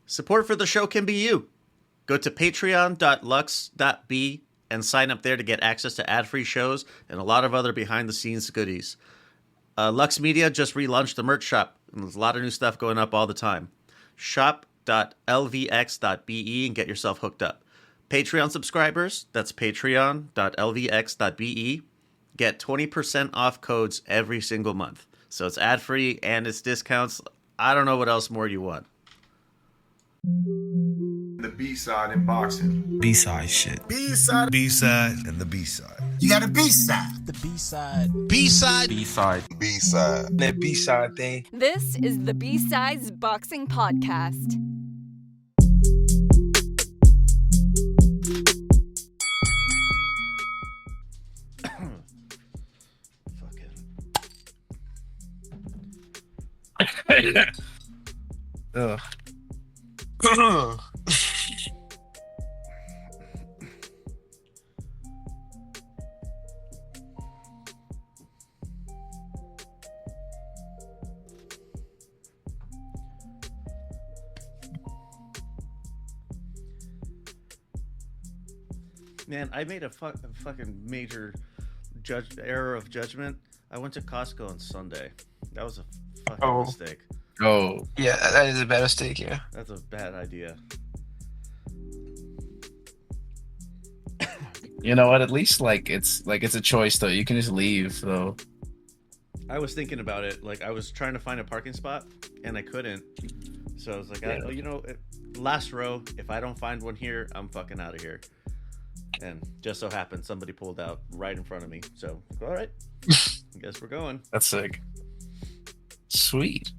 Support for the show can be you. Go to patreon.lux.b and sign up there to get access to ad-free shows and a lot of other behind-the-scenes goodies. Lux Media just relaunched the merch shop, and there's a lot of new stuff going up all the time. Shop.lvx.be and get yourself hooked up. Patreon subscribers, that's patreon.lvx.be, get 20% off codes every single month. So it's ad-free and it's discounts. I don't know what else more you want. The B-side in boxing. B-side shit. B-side. B-side. And the B-side. You got a B-side. The B-side. B-side. B-side. B-side. That B-side thing. This is the B-Sides Boxing Podcast. Ugh. Man, I made a fucking major error of judgment. I went to Costco on Sunday. That was a fucking mistake. Oh. Yeah, that is a bad mistake, yeah. That's a bad idea. You know what? At least it's a choice though. You can just leave though. I was thinking about it. Like I was trying to find a parking spot and I couldn't. So I was like, last row. If I don't find one here, I'm fucking out of here. And just so happened somebody pulled out right in front of me. So all right, I guess we're going. That's sick. Sweet.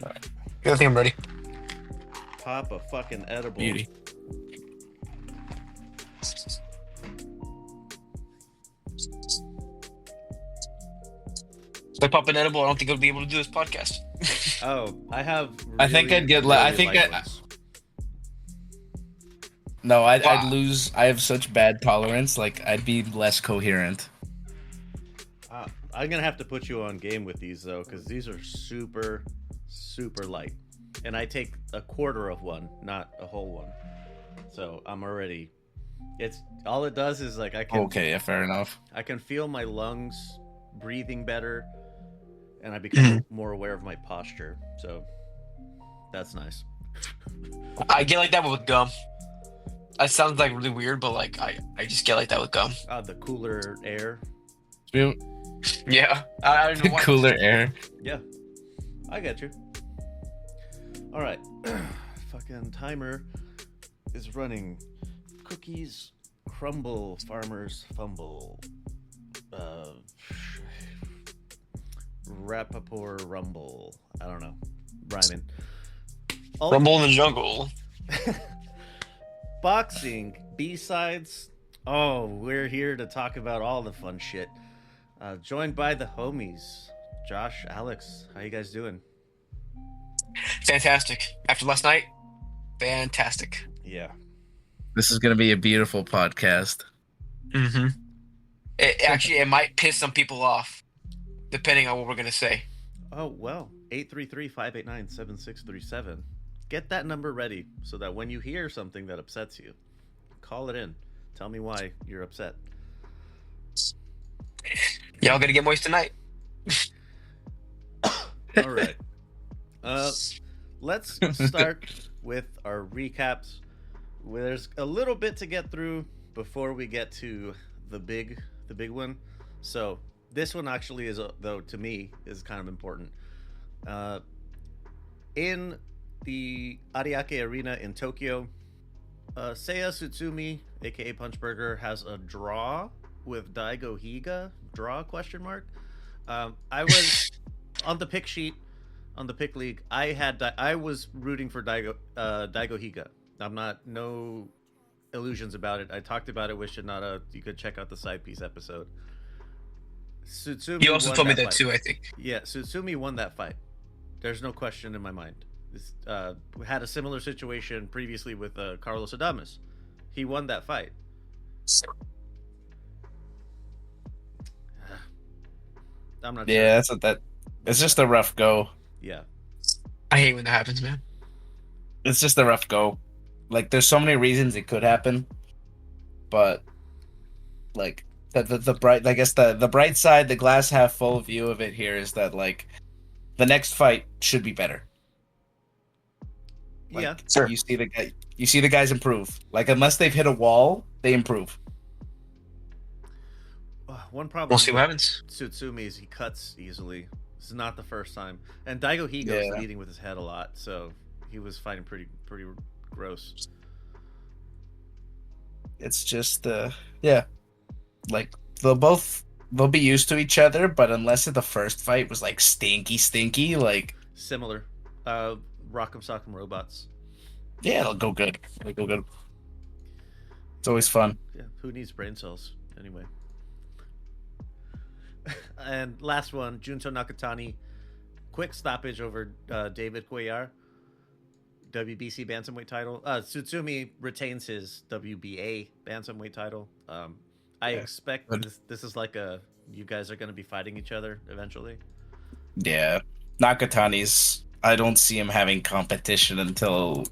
All right. I think I'm ready. Pop a fucking edible. Beauty. If I pop an edible, I don't think I'll be able to do this podcast. Oh, I have. I think I'd get. really I think light I. ones. No, I'd Wow. lose. I have such bad tolerance. Like I'd be less coherent. I'm gonna have to put you on game with these though, because these are super, super light, and I take a quarter of one, not a whole one. So I'm already. It's all it does is like I can. Okay, yeah, fair enough. I can feel my lungs breathing better, and I become more aware of my posture. So that's nice. I get like that with gum. That sounds like really weird, but like I just get like that with gum. The cooler air. Yeah, I don't know why. Cooler air. Yeah, I get you. All right, fucking timer is running. Cookies crumble, farmers fumble. Rappaport rumble. I don't know. Rhyming. Rumble in the jungle. Boxing B-sides. Oh, we're here to talk about all the fun shit. Joined by the homies, Josh, Alex. How you guys doing? Fantastic. After last night, fantastic. Yeah. This is gonna be a beautiful podcast. Mm-hmm. It might piss some people off, depending on what we're gonna say. Oh, well. 833-589-7637. Get that number ready so that when you hear something that upsets you, call it in. Tell me why you're upset. Y'all gonna get moist tonight? All right. Let's start with our recaps. There's a little bit to get through before we get to the big one. So this one actually is, though, to me, is kind of important. In the Ariake Arena in Tokyo, Seiya Tsutsumi, aka Punchburger, has a draw with Daigo Higa. Draw question mark. I was on the pick sheet on the pick league. I was rooting for Daigo Higa. I'm not, no illusions about it. I talked about it with Shinada. You could check out the side piece episode. Tsutsumi. You also told me that fight. too, I think. Yeah, Tsutsumi won that fight. There's no question in my mind. This, we had a similar situation previously with Carlos Adames. He won that fight. I'm not sure. Yeah, that's what that. It's just a rough go. Yeah. I hate when that happens, man. It's just a rough go. Like, there's so many reasons it could happen, but like the bright, I guess the bright side, the glass half full view of it here is that like the next fight should be better. Like, Yeah. Sure. you see the guys improve. Like, unless they've hit a wall, they improve. One problem We'll see what with happens. Tsutsumi is he cuts easily. This is not the first time. And Daigo Higo is Yeah. leading with his head a lot, so he was fighting pretty gross. It's just yeah, like they'll be used to each other, but unless the first fight was like stinky, like Similar. Rock'em Sock'em Robots. yeah, it'll go good. It's always fun. Yeah, who needs brain cells anyway? And last one, Junto Nakatani, quick stoppage over David Cuellar, WBC bantamweight title. Tsutsumi retains his WBA bantamweight title. I Yeah, expect good. this is like you guys are going to be fighting each other eventually. Yeah, Nakatani's. I don't see him having competition until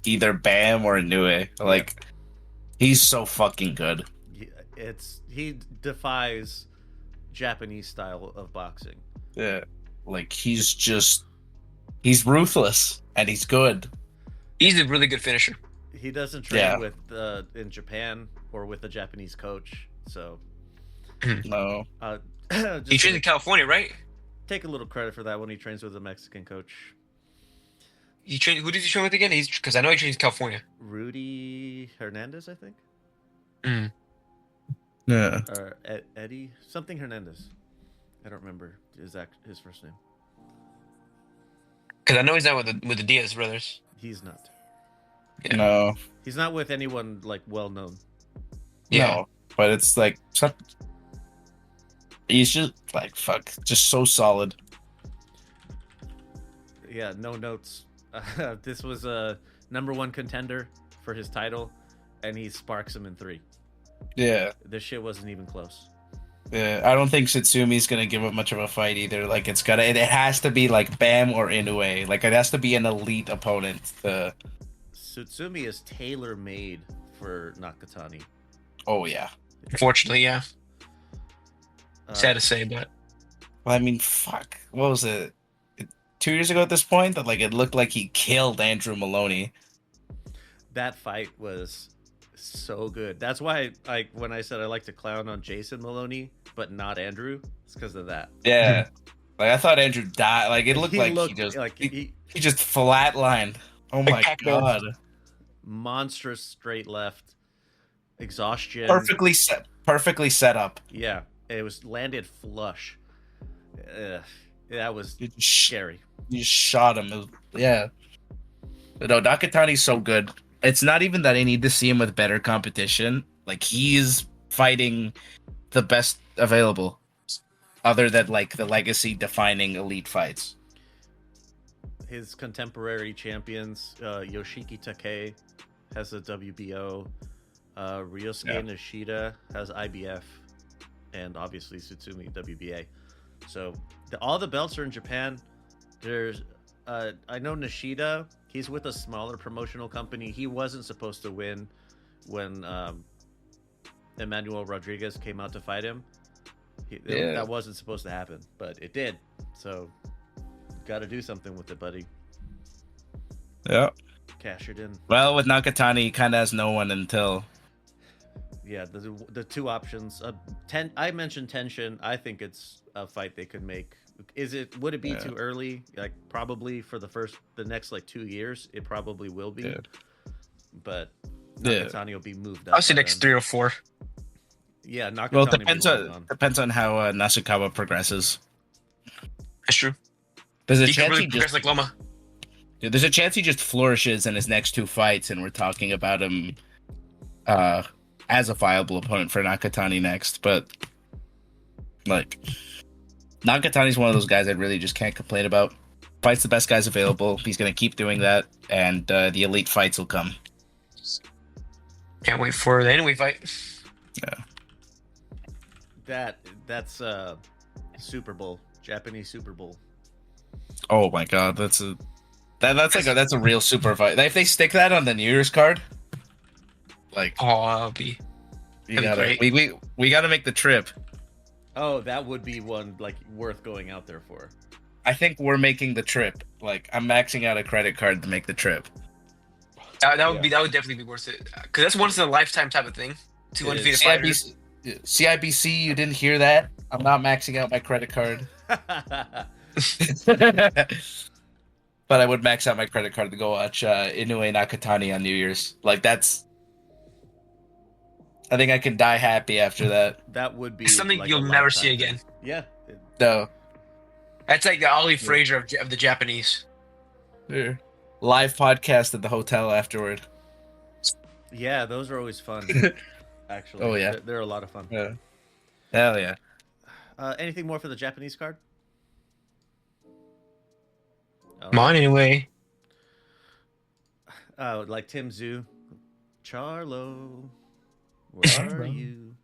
either Bam or Inoue. Like, he's so fucking good. He defies Japanese style of boxing. Yeah, like he's ruthless and he's good. He's a really good finisher. He doesn't train Yeah. with in Japan or with a Japanese coach, so No, just He trains in California, right? take a little credit for that when he trains with a Mexican coach. Who does he train with again? Because I know he trains in California. Rudy Hernandez, I think, Mm. yeah, or Eddie something Hernandez. I don't remember his first name. Because I know he's not with the Diaz brothers. He's not. Yeah. no, He's not with anyone like well known. Yeah. no. But it's like he's just like just so solid. Yeah, no notes. This was a #1 contender for his title, and he sparks him in 3. Yeah, This shit wasn't even close. yeah. I don't think Satsumi's gonna give up much of a fight either. Like, it has to be like Bam or Inoue. Like, it has to be an elite opponent. Tsutsumi is tailor made for Nakatani. Oh yeah. Unfortunately, yeah. Sad to say, but Well, I mean, fuck. What was it? 2 years ago at this point, that like it looked like he killed Andrew Maloney. That fight was so good. That's why when I said I like to clown on Jason Maloney, but not Andrew, it's because of that. Yeah. Like, I thought Andrew died. Like, it looked like he just he just flatlined. Oh my Pac-Man. god. monstrous straight left, exhaustion. Perfectly set up. Yeah, it was landed flush. That was You just scary. You just shot him. Yeah. But no, Nakatani's so good. It's not even that I need to see him with better competition. Like, he's fighting the best available, other than like the legacy defining elite fights. His contemporary champions, Yoshiki Takei has a WBO, Ryosuke Nishida has IBF, and obviously Tsutsumi WBA. So all the belts are in Japan. There's, I know Nishida. He's with a smaller promotional company. He wasn't supposed to win when Emmanuel Rodriguez came out to fight him. That wasn't supposed to happen, but it did. So, got to do something with it, buddy. Yeah. Cash it in. Well, with Nakatani, he kind of has no one until. Yeah, the two options. I mentioned Tenshin. I think it's a fight they could make. Would it be too early? Like, probably for the next like 2 years, it probably will be. Yeah. But Nakatani will be moved up. I'll say next 3 or 4. Yeah, Nakatani. Well, it depends on how Nasukawa progresses. That's true. There's a He could chance really he progress just like Loma. there's a chance he just flourishes in his next 2 fights, and we're talking about him as a viable opponent for Nakatani next. But like, Nakatani's one of those guys I really just can't complain about. Fights the best guys available. He's gonna keep doing that, and the elite fights will come. Can't wait for the anyway fight. That's Super Bowl, Japanese Super Bowl. Oh my god, that's a real super fight. If they stick that on the New Year's card, like Oh, that'll be you that'd be gotta great. we gotta make the trip. Oh, that would be one like worth going out there for. I think we're making the trip. Like I'm maxing out a credit card to make the trip. That would definitely be worth it because that's once in a lifetime type of thing. Two It undefeated is. fighters. CIBC, you didn't hear that? I'm not maxing out my credit card. But I would max out my credit card to go watch Inoue Nakatani on New Year's. Like that's, I think I can die happy after that. That would be It's something like, you'll a never lifetime see thing. again. Yeah. No, That's like the Ollie Frazier of the Japanese. yeah. Live podcast at the hotel afterward. Yeah, those are always fun. Actually. Oh, yeah. They're a lot of fun. Yeah. Hell yeah. Anything more for the Japanese card? Oh. Come on, anyway. Like Tim Zhu. Charlo, where are you?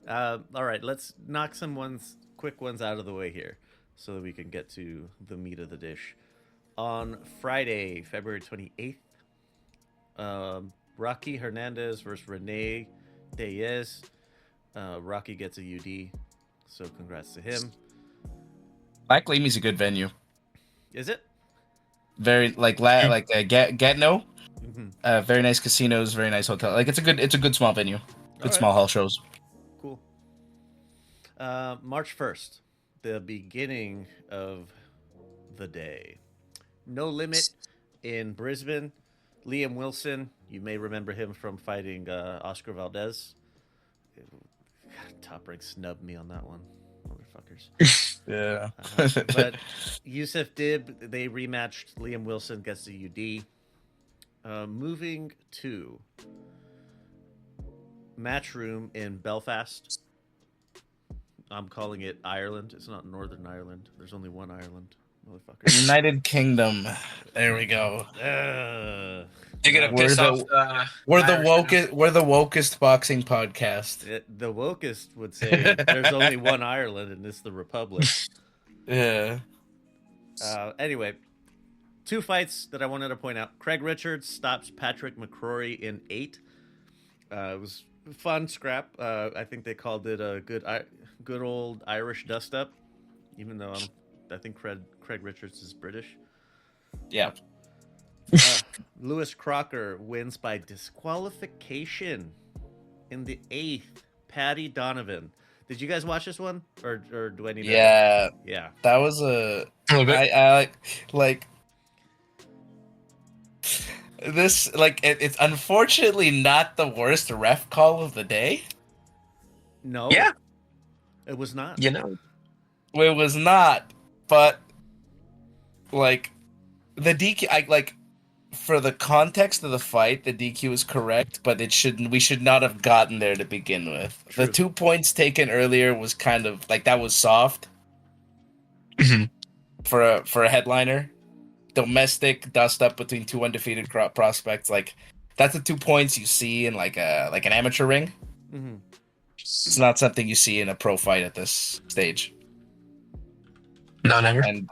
All right, let's knock some quick ones out of the way here so that we can get to the meat of the dish. On Friday, February 28th, Rocky Hernandez versus Rene Diaz. Rocky gets a UD, so congrats to him. Black Lamy's a good venue. Is it? Very Gatineau. Mm-hmm. Very nice casinos, very nice hotel. Like it's a good small venue. Good All small right. hall shows. Cool. March 1st, the beginning of the day. No Limit in Brisbane. Liam Wilson, you may remember him from fighting Oscar Valdez. God, Top Rank snubbed me on that one. Motherfuckers. Yeah. But Yusuf Dib, they rematched. Liam Wilson gets the UD. Moving to Matchroom in Belfast. I'm calling it Ireland. It's not Northern Ireland. There's only one Ireland, motherfucker. United Kingdom. There we go. You're gonna We're piss the- off. We're the Irish wokest. We're the wokest boxing podcast. The wokest would say there's only one Ireland and it's the Republic. Yeah. Anyway, two fights that I wanted to point out. Craig Richards stops Patrick McCrory in 8. It was a fun scrap. I think they called it a good old Irish dust up, even though I think Craig Richards is British. Yeah. Lewis Crocker wins by disqualification in the 8th. Paddy Donovan. Did you guys watch this one, or do I need? Yeah. Yeah. That was a. A little bit. I like. This it's unfortunately not the worst ref call of the day. No. Yeah. It was not. You know. It was not, but like the DQ. For the context of the fight, the DQ is correct, but we should not have gotten there to begin with. True. The 2 points taken earlier was kind of like that was soft for a headliner. Domestic dust up between two undefeated prospects, like that's the 2 points you see in like an amateur ring. Mm-hmm. It's not something you see in a pro fight at this stage. No, never. And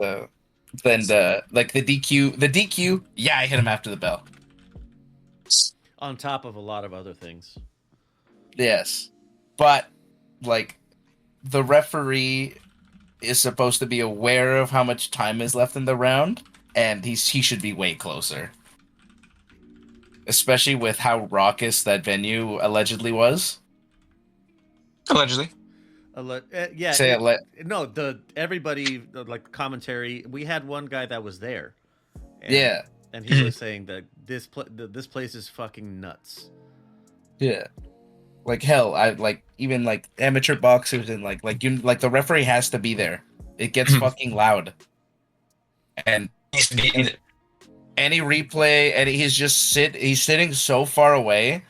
then the DQ, yeah, I hit him after the bell. On top of a lot of other things. Yes, but like the referee is supposed to be aware of how much time is left in the round, and he should be way closer. Especially with how raucous that venue allegedly was. Allegedly. Yeah. Say No, everybody like commentary. We had one guy that was there. And, Yeah. And he was saying that this place is fucking nuts. Yeah. Like hell, I like even like amateur boxers and like the referee has to be there. It gets fucking loud. And any replay, and he's sitting so far away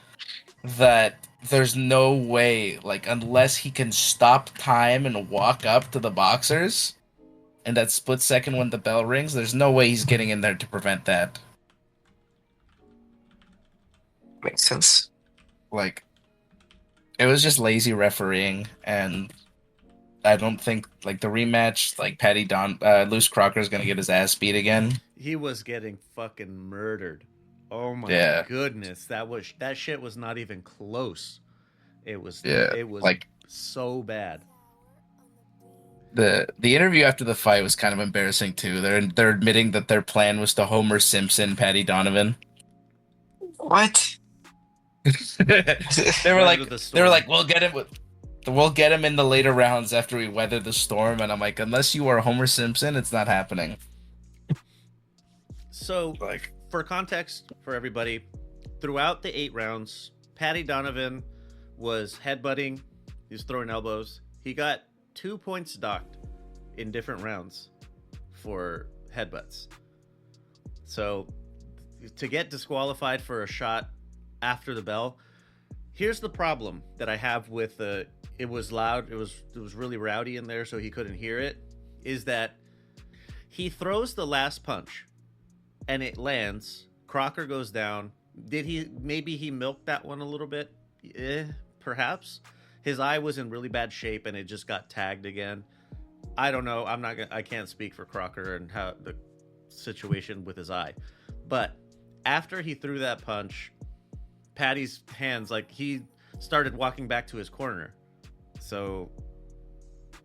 that there's no way, like unless he can stop time and walk up to the boxers and that split second when the bell rings, there's no way he's getting in there to prevent that. Makes sense. Like it was just lazy refereeing, and I don't think like the rematch, like Luce Crocker's gonna get his ass beat again. He was getting fucking murdered. Oh my Yeah. goodness, that shit was not even close. It was Yeah, like so bad. the interview after the fight was kind of embarrassing too. They're admitting that their plan was to Homer Simpson Patty Donovan. What? They were Weather the storm. like, we'll get him in the later rounds after we weather the storm. And I'm like, unless you are Homer Simpson, it's not happening. So, Like, for context for everybody, throughout the 8 rounds, Patty Donovan was headbutting, he was throwing elbows. He got 2 points docked in different rounds for headbutts. So, to get disqualified for a shot after the bell, here's the problem that I have with it was loud, it was really rowdy in there, so he couldn't hear it, is that he throws the last punch and it lands. Crocker goes down. Maybe he milked that one a little bit? Perhaps. His eye was in really bad shape and it just got tagged again. I don't know. I can't speak for Crocker and how the situation with his eye. But after he threw that punch, Patty's hands, like, he started walking back to his corner. So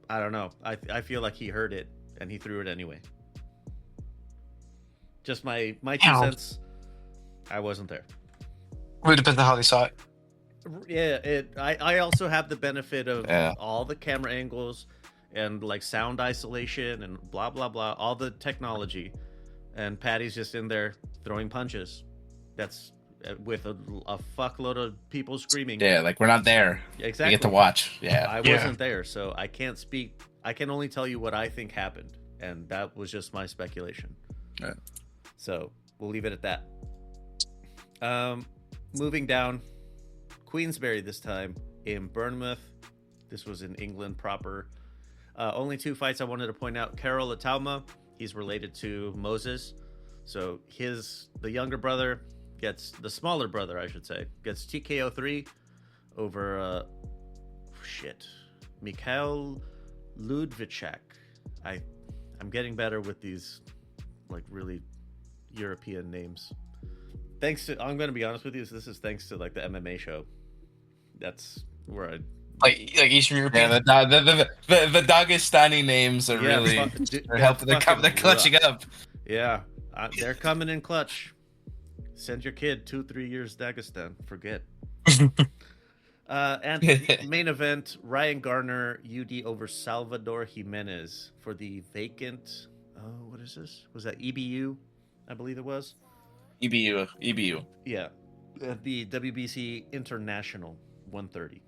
I don't know. I feel like he heard it and he threw it anyway. Just my 2 cents. I wasn't there. Really depends on how they saw it. Yeah, I also have the benefit of Yeah. all the camera angles and like sound isolation and blah blah blah, all the technology, and Patty's just in there throwing punches. That's with a fuckload of people screaming. yeah, like we're not there. Exactly. We get to watch. Yeah. I wasn't there, so I can't speak. I can only tell you what I think happened, and that was just my speculation. Right. So we'll leave it at that. Moving down, Queensberry this time in Bournemouth. This was in England proper. Only 2 fights I wanted to point out. Carol Atauma, he's related to Moses. So the younger brother the smaller brother, I should say, gets TKO 3 over, Mikhail Ludvicek. I'm getting better with these, like, really European names. I'm going to be honest with you, this is thanks to, like, the MMA show. That's where Like Eastern European. Yeah, the Dagestani names are really they're helping. They're clutching up. Yeah, they're coming in clutch. Send your kid 2-3 years Dagestan. Forget. And main event: Ryan Garner UD over Salvador Jimenez for the vacant. Oh, what is this? Was that EBU? I believe it was. EBU. Yeah, the WBC International 130.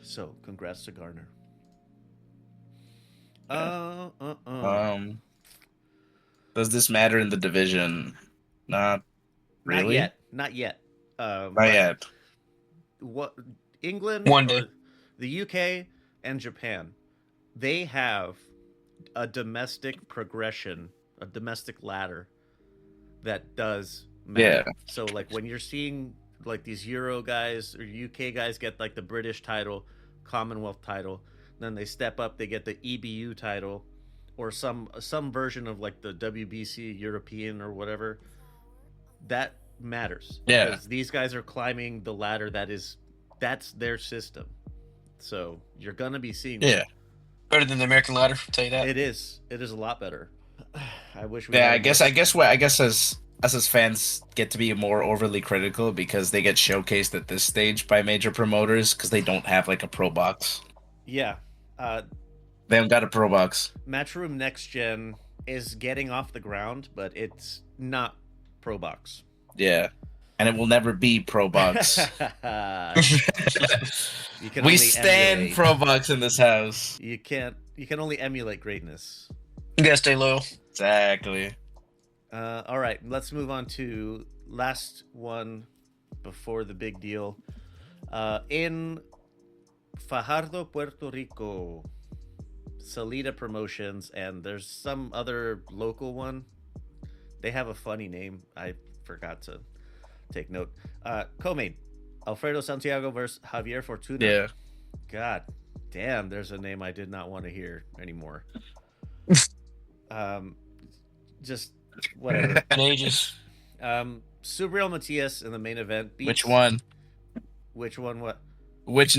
So, congrats to Garner. Does this matter in the division? Not really. Not yet. Not yet. What England, One day. the UK, and Japan, they have a domestic progression, a domestic ladder that does matter. Yeah. So, like, when you're seeing like these Euro guys or UK guys get like the British title, Commonwealth title, then they step up, they get the EBU title, or some version of like the WBC European or whatever. That matters. Yeah. Because these guys are climbing the ladder that's their system. So you're gonna be seeing Yeah. Better than the American ladder, I'll tell you that. It is a lot better. I wish we Yeah, had I more. guess as fans get to be more overly critical because they get showcased at this stage by major promoters because they don't have like a pro box. Yeah. They haven't got a pro box. Matchroom Next Gen is getting off the ground, but it's not pro box. Yeah. And it will never be pro box. You can We only stand emulate. pro box in this house. You can only emulate greatness. You gotta stay loyal. Exactly. All right, let's move on to last one before the big deal. In Fajardo, Puerto Rico, Salida Promotions, and there's some other local one. They have a funny name. I forgot to take note. Co-main, Alfredo Santiago versus Javier Fortuna. Yeah. God, Damn, there's a name I did not want to hear anymore. Just whatever. And ages. Subriel Matias in the main event beats... Which one? Which one? What? Which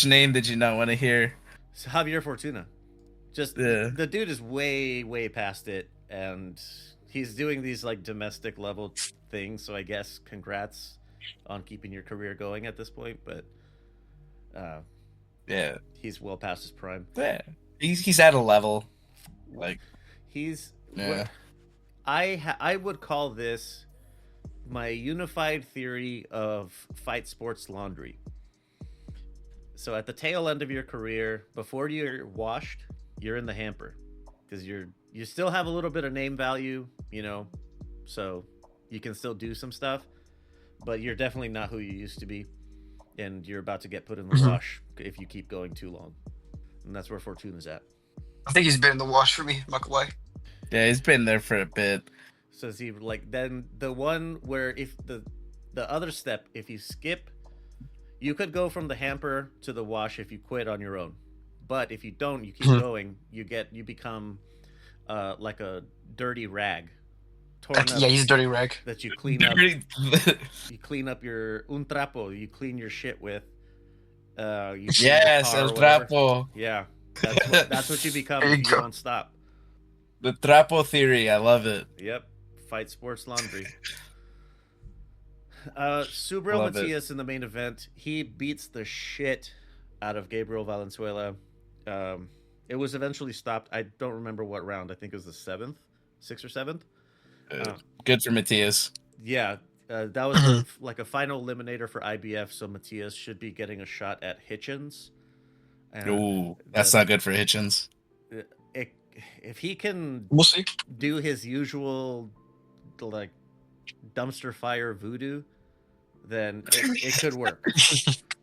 name did you not want to hear? Javier Fortuna. Just the dude is way past it, and he's doing these like domestic level things. So I guess congrats on keeping your career going at this point. But yeah, he's well past his prime. Yeah, he's at a level like he's. Yeah. I would call this my unified theory of fight sports laundry. So at the tail end of your career, before you're washed, you're in the hamper because you still have a little bit of name value, you know, so you can still do some stuff, but you're definitely not who you used to be, and you're about to get put in the wash if you keep going too long, and that's where Fortuna's at. I think he's been in the wash for me, not gonna lie. Yeah, he's been there for a bit. So is he like then the one where if the other step, if you skip, you could go from the hamper to the wash if you quit on your own. But if you don't, you keep going, you become like a dirty rag. Yeah, he's a dirty rag. That you clean up. You clean up your un trapo, you clean your shit with. Yes, el trapo. Yeah. That's what you become if you don't stop. The trapo theory, I love it. Yep. Fight sports laundry. Subriel Matias in the main event, he beats the shit out of Gabriel Valenzuela. It was eventually stopped. I don't remember what round. I think it was the 6th or 7th. Good for Matias. Yeah, that was like a final eliminator for IBF, so Matias should be getting a shot at Hitchens. Ooh, that's not good for Hitchens. If he can we'll see. Do his usual like dumpster fire voodoo, then it could work.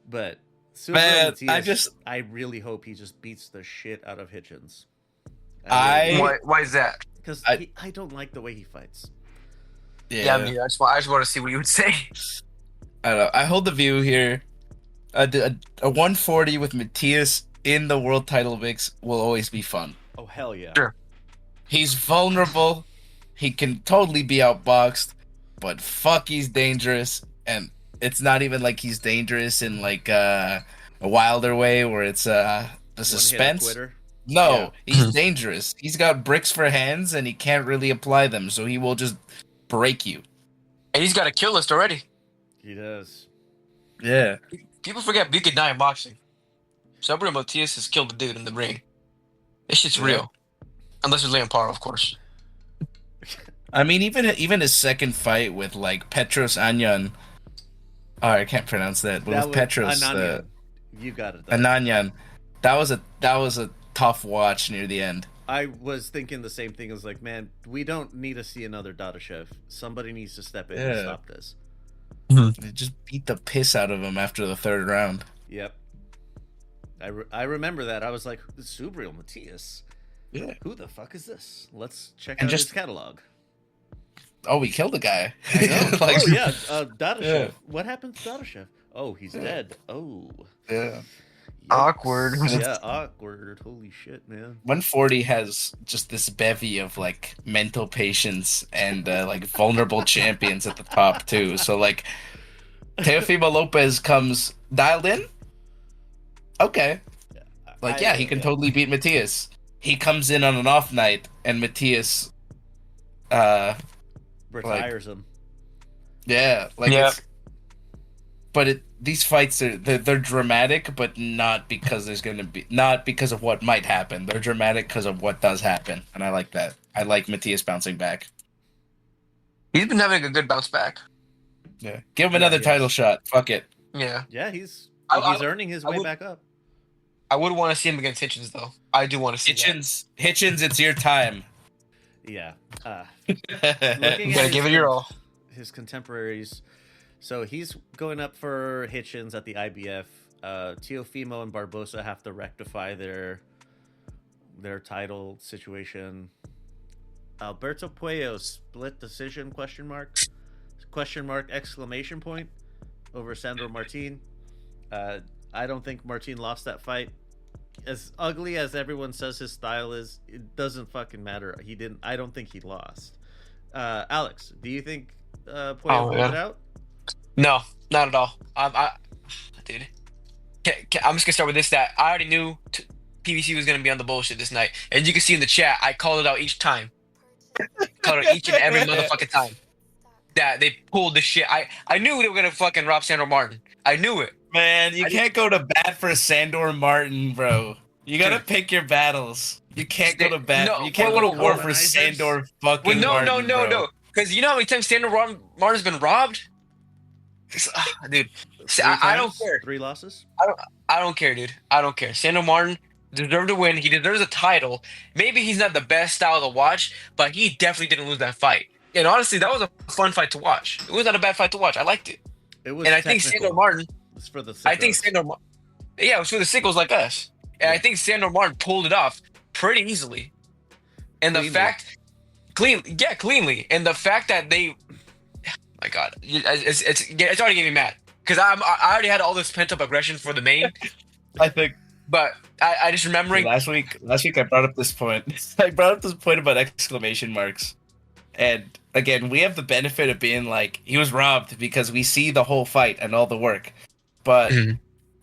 But Matias, I really hope he just beats the shit out of Hitchens. Why is that? Because I don't like the way he fights. Yeah, I just want to see what you would say. I don't know. I hold the view here. A 140 with Matias in the world title mix will always be fun. Oh, hell yeah. Sure. He's vulnerable. He can totally be outboxed, but fuck, he's dangerous. And it's not even like he's dangerous in like a Wilder way where it's the suspense. No, he's dangerous. He's got bricks for hands and he can't really apply them, so he will just break you. And he's got a kill list already. He does. Yeah. People forget you could die in boxing. Subriel Matias has killed the dude in the ring. This shit's real. Unless it's Liam Paro, of course. I mean, even his second fight with like Petros Anyan. Oh, I can't pronounce that. But with Petros, you got it. Ananyan. That was a tough watch near the end. I was thinking the same thing. I was like, man, we don't need to see another Dadashev. Somebody needs to step in and stop this. They just beat the piss out of him after the third round. Yep. I remember that. I was like, Subriel Matias. Yeah. Who the fuck is this? Let's check out his catalog. Oh, we killed the guy. I know. Dadashev. Yeah. What happened to Dadashev? Oh, he's dead. Oh. Yeah. Yikes. Awkward. Yeah, awkward. Holy shit, man. 140 has just this bevy of like mental patients and like vulnerable champions at the top too. So like Teofimo Lopez comes dialed in. Okay. Like he can totally beat Matias. He comes in on an off night and Matias retires him. Yeah, these fights they're dramatic, but not because not because of what might happen. They're dramatic because of what does happen, and I like that. I like Matias bouncing back. He's been having a good bounce back. Yeah, give him another title shot. Fuck it. Yeah. Yeah, he's earning his way back up. I would want to see him against Hitchens, though. I do want to see Hitchens. Hitchens, it's your time. Yeah. You gotta give it your all. His contemporaries. So he's going up for Hitchens at the IBF. Teofimo and Barbosa have to rectify their title situation. Alberto Puello split decision ? Question mark exclamation point over Sandro Martin. I don't think Martin lost that fight. As ugly as everyone says his style is, it doesn't fucking matter. He didn't. I don't think he lost. Alex, do you think Puyo pulled it out? No, not at all. Dude, I'm just gonna start with this. That I already knew PBC was gonna be on the bullshit this night, and you can see in the chat, I called it out each time. Called it each and every motherfucking time that they pulled the shit. I knew they were gonna fucking rob Sandor Martin. I knew it. Man, you can't go to bat for Sandor Martin, bro. You gotta pick your battles. You can't go to bat. No, you can't go to war for colonizers? Sandor fucking Martin. No. Because you know how many times Sandor Martin's been robbed? Dude, I don't care. 3 losses. I don't care, dude. I don't care. Sandor Martin deserved to win. He deserves a title. Maybe he's not the best style to watch, but he definitely didn't lose that fight. And honestly, that was a fun fight to watch. It was not a bad fight to watch. I liked it. It was. And I think Sandor Martin. It's for the. Sickos. I think Sandor. Yeah, it was for the sickos like us. And I think Sandor Martin pulled it off pretty easily. And Cleanly. the fact, cleanly. And the fact that they, my God, it's already getting me mad because I already had all this pent up aggression for the main. I think. But I just remembering Last week I brought up this point. I brought up this point about exclamation marks. And again, we have the benefit of being like, he was robbed because we see the whole fight and all the work. But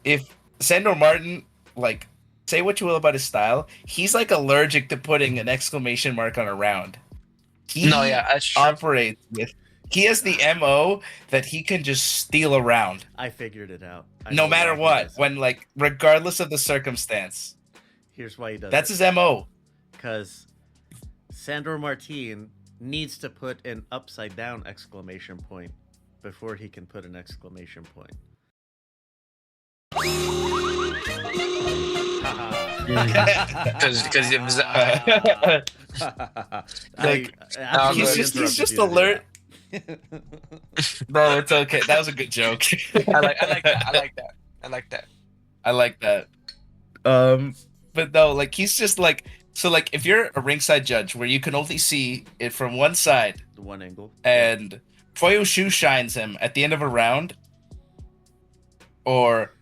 if Sandor Martin, like, say what you will about his style, he's like allergic to putting an exclamation mark on a round. that's true. Operates with. He has the MO that he can just steal a round. I figured it out. No matter what, when like regardless of the circumstance. Here's why he does. That's his MO. Because Sandor Martin needs to put an upside down exclamation point before he can put an exclamation point. Because it was. He's just alert. No, it's okay. That was a good joke. I like that. But no, like he's just like so. Like if you're a ringside judge where you can only see it from one side, The one angle. and Puyo shoe shines him at the end of a round, or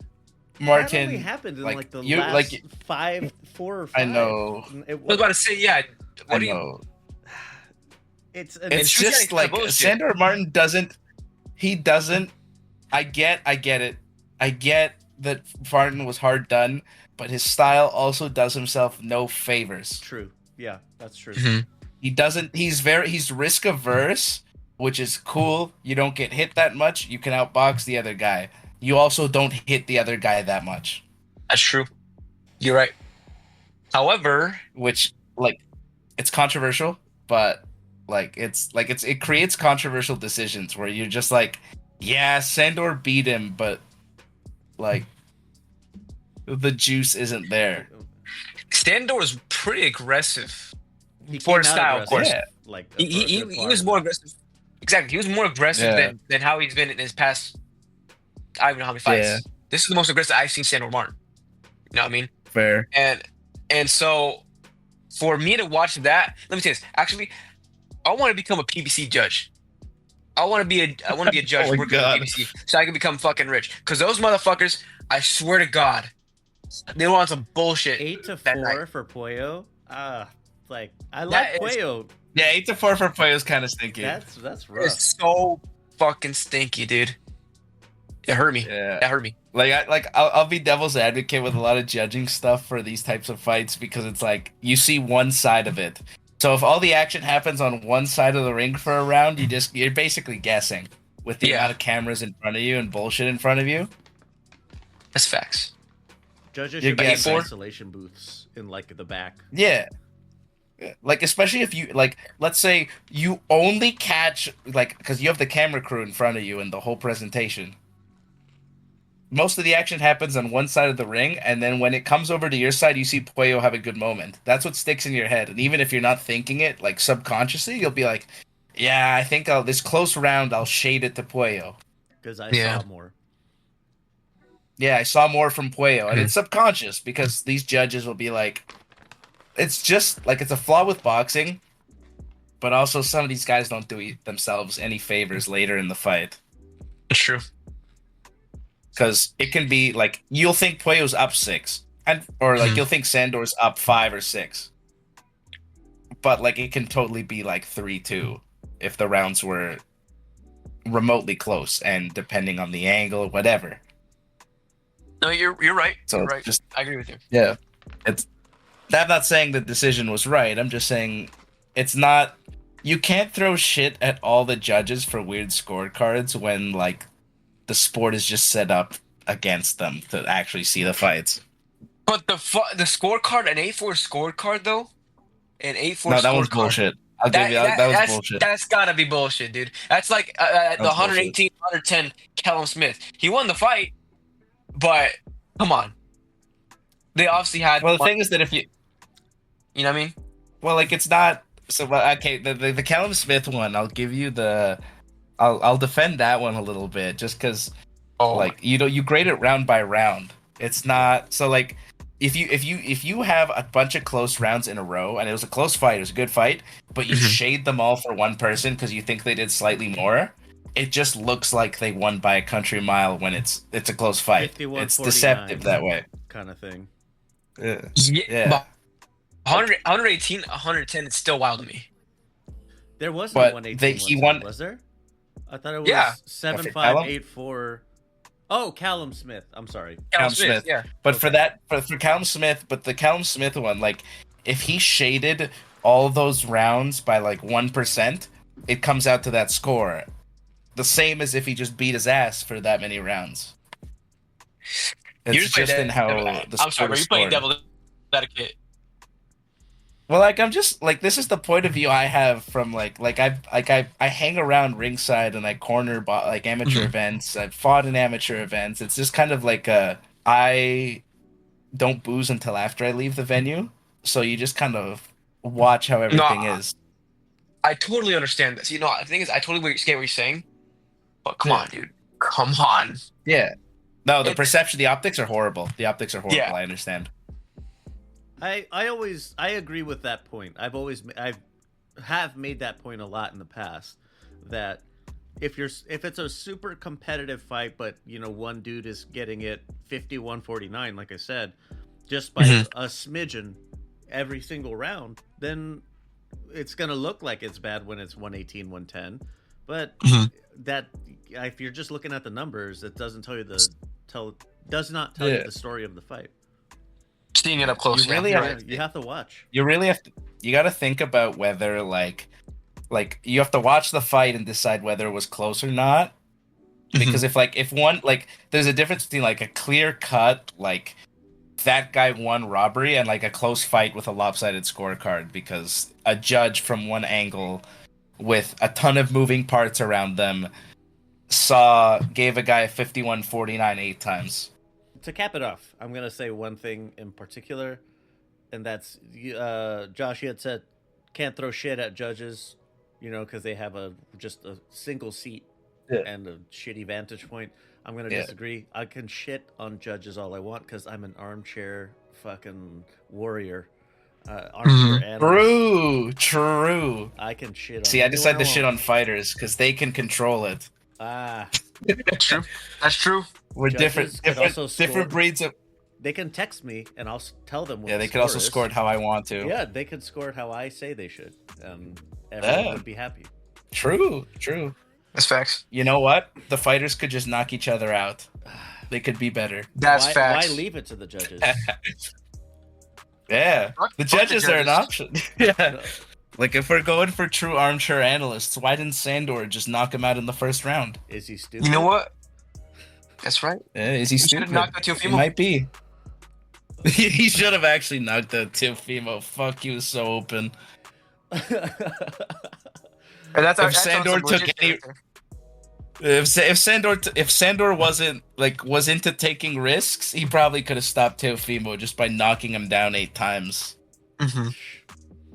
Martin. That only happened in like, the you- last like- 4 or 5. I know. I was about to say, yeah. I know. It's It's shoe just shining like bullshit. Sandor Martin doesn't. He doesn't. I get it. I get that Martin was hard done, but his style also does himself no favors. true. Yeah, that's true. He doesn't. He's risk averse, which is cool. You don't get hit that much. You can outbox the other guy. You also don't hit the other guy that much. That's true. You're right. However, Which like, it's controversial, but it creates controversial decisions where you're just like, yeah, Sandor beat him, but like the juice isn't there. Sandor was pretty aggressive He for came his out style, of aggressive, course. Yeah. Like He was more aggressive. Exactly. He was more aggressive Yeah. than how he's been in his past. I don't even know how many fights. Yeah. This is the most aggressive I've seen Sandor Martin. You know what I mean? Fair. And so for me to watch that, let me tell you this. Actually, I want to become a PBC judge. I want to be a judge Oh my working God. on PBC so I can become fucking rich. Because those motherfuckers, I swear to God, they want some bullshit. 8-4 that night. for Puyo. Like I That like is- Puyo. Yeah, 8-4 for Puyo is kind of stinky. That's rough. It's so fucking stinky, dude. It hurt me. Yeah. That hurt me. I'll be devil's advocate with a lot of judging stuff for these types of fights because it's like you see one side of it. So if all the action happens on one side of the ring for a round, you're basically guessing with the amount of cameras in front of you and bullshit in front of you. That's facts. Judges You're should have getting- isolation booths in like the back. Yeah. Like especially if you like, let's say you only catch like because you have the camera crew in front of you in the whole presentation. Most of the action happens on one side of the ring, and then when it comes over to your side, you see Puyo have a good moment. That's what sticks in your head, and even if you're not thinking it, like subconsciously, you'll be like, "Yeah, I think this close round, I'll shade it to Puyo." Because I Yeah. saw more. Yeah, I saw more from Puyo, and it's subconscious because these judges will be like, it's just like it's a flaw with boxing, but also some of these guys don't do themselves any favors later in the fight. It's true. because it can be like you'll think Puyo's up 6, or like Mhm. you'll think Sandor's up 5 or 6, but like it can totally be like 3-2 if the rounds were remotely close and depending on the angle, whatever. No, you're right. So You're it's right. just I agree with you. yeah, it's. I'm not saying the decision was right. I'm just saying it's not. You can't throw shit at all the judges for weird scorecards when like the sport is just set up against them to actually see the fights. But the scorecard, an 8-4 scorecard though, an 8-4 No, that one's scorecard. bullshit. I'll give you that was bullshit. That's gotta be bullshit, dude. That's like the That's bullshit. 118, 110 Callum Smith. He won the fight, but come on. They obviously had. Well, the thing is that if you You know what I mean? well, like it's not so. Well, okay, the Callum Smith one, I'll give you the. I'll defend that one a little bit just because Oh, like you grade it round by round. It's not so like if you have a bunch of close rounds in a row and it was a close fight, it was a good fight, but you Mhm. shade them all for one person because you think they did slightly more, it just looks like they won by a country mile when it's a close fight. 51, It's deceptive that way. kind of thing. Yeah. yeah. But 118, 110, it's still wild to me. There was But no 118. he one won- time, was there? I thought it was Yeah. 7584. Oh, Callum Smith. I'm sorry. Callum Smith. Yeah. But for Callum Smith, but the Callum Smith one, like if he shaded all those rounds by like 1%, it comes out to that score. The same as if he just beat his ass for that many rounds. You're It's just in how the I'm sport sorry, are is you playing scored. devil's advocate? Well, like I'm just like this is the point of view I have from like I hang around ringside and I corner like amateur Mhm. events. I've fought in amateur events. It's just kind of like I don't booze until after I leave the venue, so you just kind of watch how everything is. I totally understand this. You know, the thing is, I totally get what you're saying. But come Yeah. on, dude. Come on. Yeah. No, the It's- perception, the optics are horrible. The optics are horrible. Yeah. I understand. I agree with that point. I have made that point a lot in the past that if it's a super competitive fight, but one dude is getting it 51-49, like I said, just by Mhm. a smidgen every single round, then it's gonna look like it's bad when it's 118, 110. But Mhm. that if you're just looking at the numbers, it doesn't tell you does not tell you the story of the fight. Seeing it up close. You really yeah, have- You have to watch. You really have to. You got to think about whether like you have to watch the fight and decide whether it was close or not. Because if one like there's a difference between like a clear cut like that guy won robbery and like a close fight with a lopsided scorecard because a judge from one angle with a ton of moving parts around them gave a guy a 51-49 8 times. To cap it off, I'm gonna say one thing in particular, and that's Josh. You had said can't throw shit at judges, because they have just a single seat Yeah. and a shitty vantage point. I'm gonna Yeah. disagree. I can shit on judges all I want because I'm an armchair fucking warrior, armchair analyst. True. I can shit on. See, I anyone decided to shit want. on fighters because they can control it. That's true. That's true. We're Judges could also score. different breeds of. They can text me and I'll tell them. What Yeah, the they could also score is. score it how I want to. Yeah, they could score it how I say they should, and everyone Yeah. would be happy. True. That's facts. You know what? The fighters could just knock each other out. They could be better. That's why, facts. Why leave it to the judges? Yeah, Fuck the the judges are an judges. option. Yeah, like if we're going for true armchair analysts, why didn't Sandor just knock him out in the first round? Is he stupid? You know what? That's right. Yeah, is he should have stupid? knocked out He Teofimo. might be. He should have actually knocked out Teofimo. Fuck, he was so open. And that's If Sandor took any- If Sandor was into taking risks, he probably could have stopped Teofimo just by knocking him down 8 times. Mm-hmm.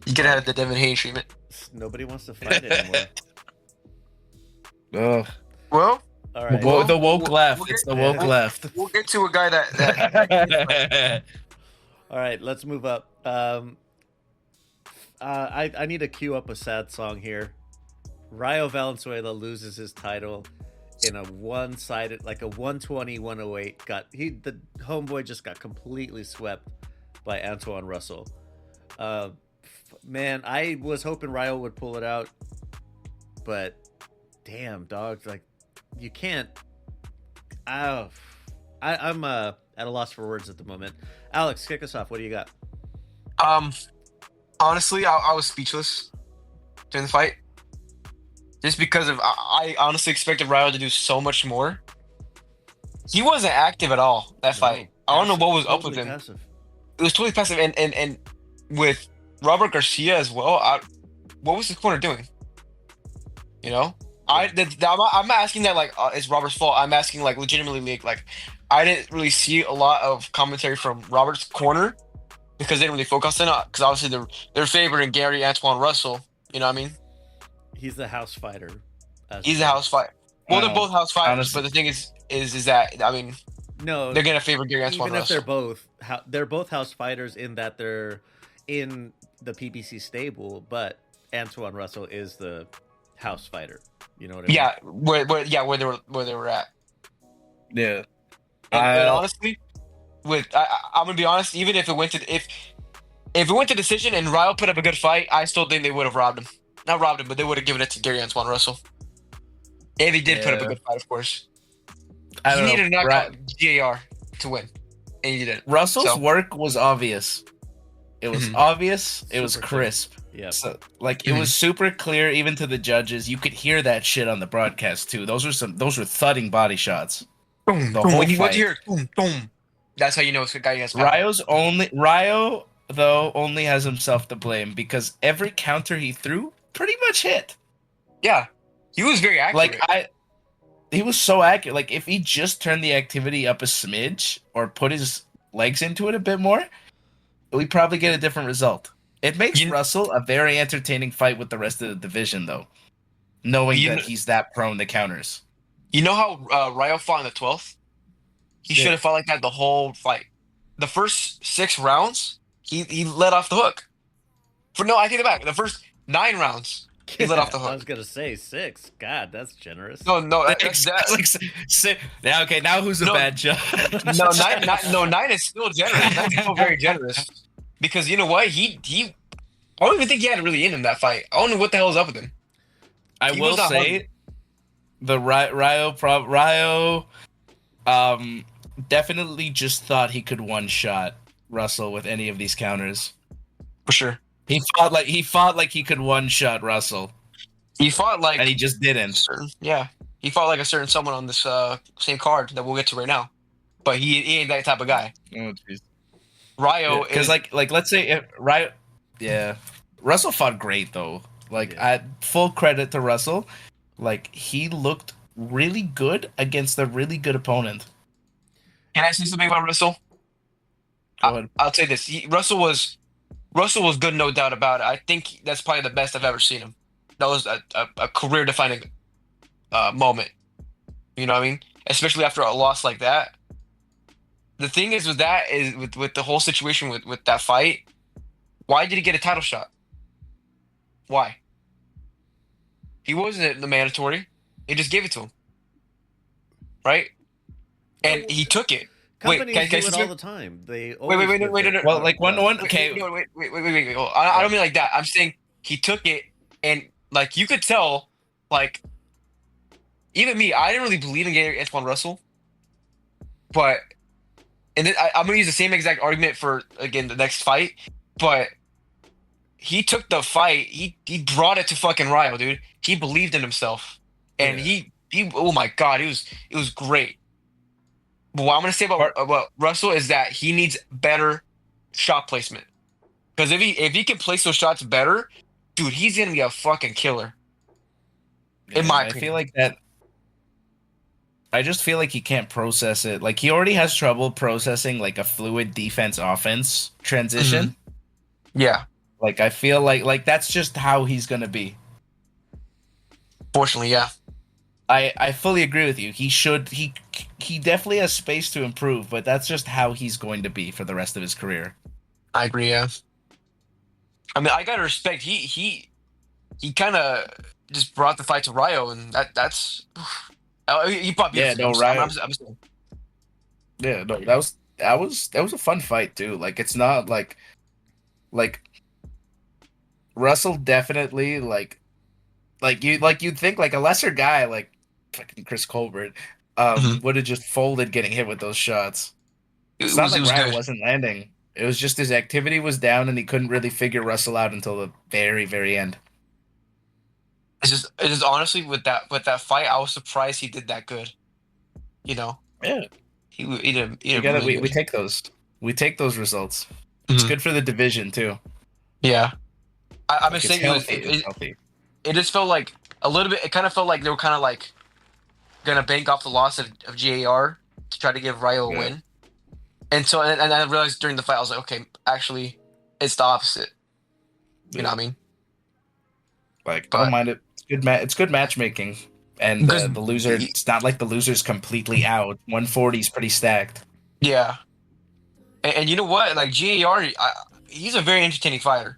You could have had the Devin Hayes treatment. Nobody wants to fight anymore. Ugh. Well, All right. Wo- the woke we'll- left. we'll It's get- the woke we'll- left. we'll get to a guy that All right. Let's move up. I need to cue up a sad song here. Rayo Valenzuela loses his title in a one-sided, like a 120, 108. The homeboy just got completely swept by Antoine Russell. Man, I was hoping Ryo would pull it out, but damn, dog, like you can't. I'm at a loss for words at the moment. Alex, kick us off. What do you got? Honestly, I was speechless during the fight, just because of I honestly expected Ryo to do so much more. He wasn't active at all that fight. I don't know what was up with him. Passive. It was totally passive, and with Robert Garcia as well. What was his corner doing? You know, I'm not asking that like it's Robert's fault. I'm asking like legitimately like I didn't really see a lot of commentary from Robert's corner because they didn't really focus on it because obviously they're favoring Gary Antoine Russell. You know what I mean? He's the house fighter. He's a house fighter. Well, they're both house fighters, honestly, but the thing is that I mean, no, they're gonna favor Gary Antoine even if Russell. they're both house fighters in that they're in the PBC stable, but Antoine Russell is the house fighter. You know what I mean? Yeah, where they were at. Yeah. And honestly, I'm gonna be honest. Even if it went to if it went to decision and Ryo put up a good fight, I still think they would have robbed him. Not robbed him, but they would have given it to Gary Antoine Russell. If he did put up a good fight, of course. He needed to knock out GAR to win, and he didn't. Russell's work was obvious. It was obvious. It was Super crisp. Yeah. So, like, it was super clear, even to the judges. You could hear that shit on the broadcast too. Those were thudding body shots. Boom, The boom. whole When you fight. hear boom, boom, that's how you know it's a guy against power. Ryo though only has himself to blame because every counter he threw pretty much hit. Yeah, he was very accurate. He was so accurate. Like if he just turned the activity up a smidge or put his legs into it a bit more, we'd probably get a different result. It makes Russell a very entertaining fight with the rest of the division, though, knowing that he's that prone to counters. You know how Ryo fought in the 12th? He should have fought like that the whole fight. The first 6 rounds, he let off the hook. I take it back. The first 9 rounds, he let off the hook. I was gonna say 6. God, that's generous. No, Yeah, okay. Now who's a bad judge? No, 9 is still generous. 9 is still very generous. Because you know what? I don't even think he had it really in him that fight. I don't know what the hell is up with him. I will say, the Ryo definitely just thought he could one-shot Russell with any of these counters. For sure. He fought like he could one-shot Russell. He fought like, and he just didn't. He fought like a certain someone on this same card that we'll get to right now. But he ain't that type of guy. Oh jeez. Ryo because like let's say if Ryo, Russell fought great though. Like full credit to Russell. Like he looked really good against a really good opponent. Can I say something about Russell? I'll say this: Russell was good, no doubt about it. I think that's probably the best I've ever seen him. That was a career-defining moment. You know what I mean? Especially after a loss like that. The thing is with that is with the whole situation with that fight, why did he get a title shot? Why? He wasn't the mandatory. They just gave it to him. Right? And he took it. Companies do it all the time. They wait. No. Well, like one. Okay. Wait. I don't mean like that. I'm saying he took it, and like you could tell, like even me, I didn't really believe in Gary Antoine Russell, but and then I'm gonna use the same exact argument for again the next fight, but he took the fight. He brought it to fucking Ryo, dude. He believed in himself, and he oh my god, it was great. But what I'm going to say about Russell is that he needs better shot placement. Because if he can place those shots better, dude, he's going to be a fucking killer. In my opinion. I feel like that. I just feel like he can't process it. Like he already has trouble processing like a fluid defense-offense transition. Mm-hmm. Yeah. Like I feel like that's just how he's going to be. Fortunately, yeah. I fully agree with you. He definitely has space to improve, but that's just how he's going to be for the rest of his career. I agree, yeah. I mean, I gotta respect. He kind of just brought the fight to Ryo, and that's Oh, you brought Yeah, beautifully. no, right. I'm saying. Yeah, no, that was a fun fight too. Like it's not like Russell definitely you'd think like a lesser guy like fucking Chris Colbert Mhm. would have just folded getting hit with those shots. It's not It like was Ryan good. wasn't landing. It was just his activity was down and he couldn't really figure Russell out until the very, very end. It's just honestly with that fight, I was surprised he did that good. You know, Yeah. he We did got it. really We good. take those. We take those results. It's Mhm. good for the division too. Yeah, I'm Like just it's saying healthy. It's healthy. it just felt like a little bit. It kind of felt like they were kind of like gonna bank off the loss of GAR to try to give Ryo a Yeah. win. And so, and I realized during the fight, I was like, okay, actually, it's the opposite. You know Yeah. what I mean? Like I don't But mind it. It's good. It's good matchmaking. And because the loser. It's not like the loser's completely out. 140 is pretty stacked. yeah, and you know what? Like GAR, he's a very entertaining fighter.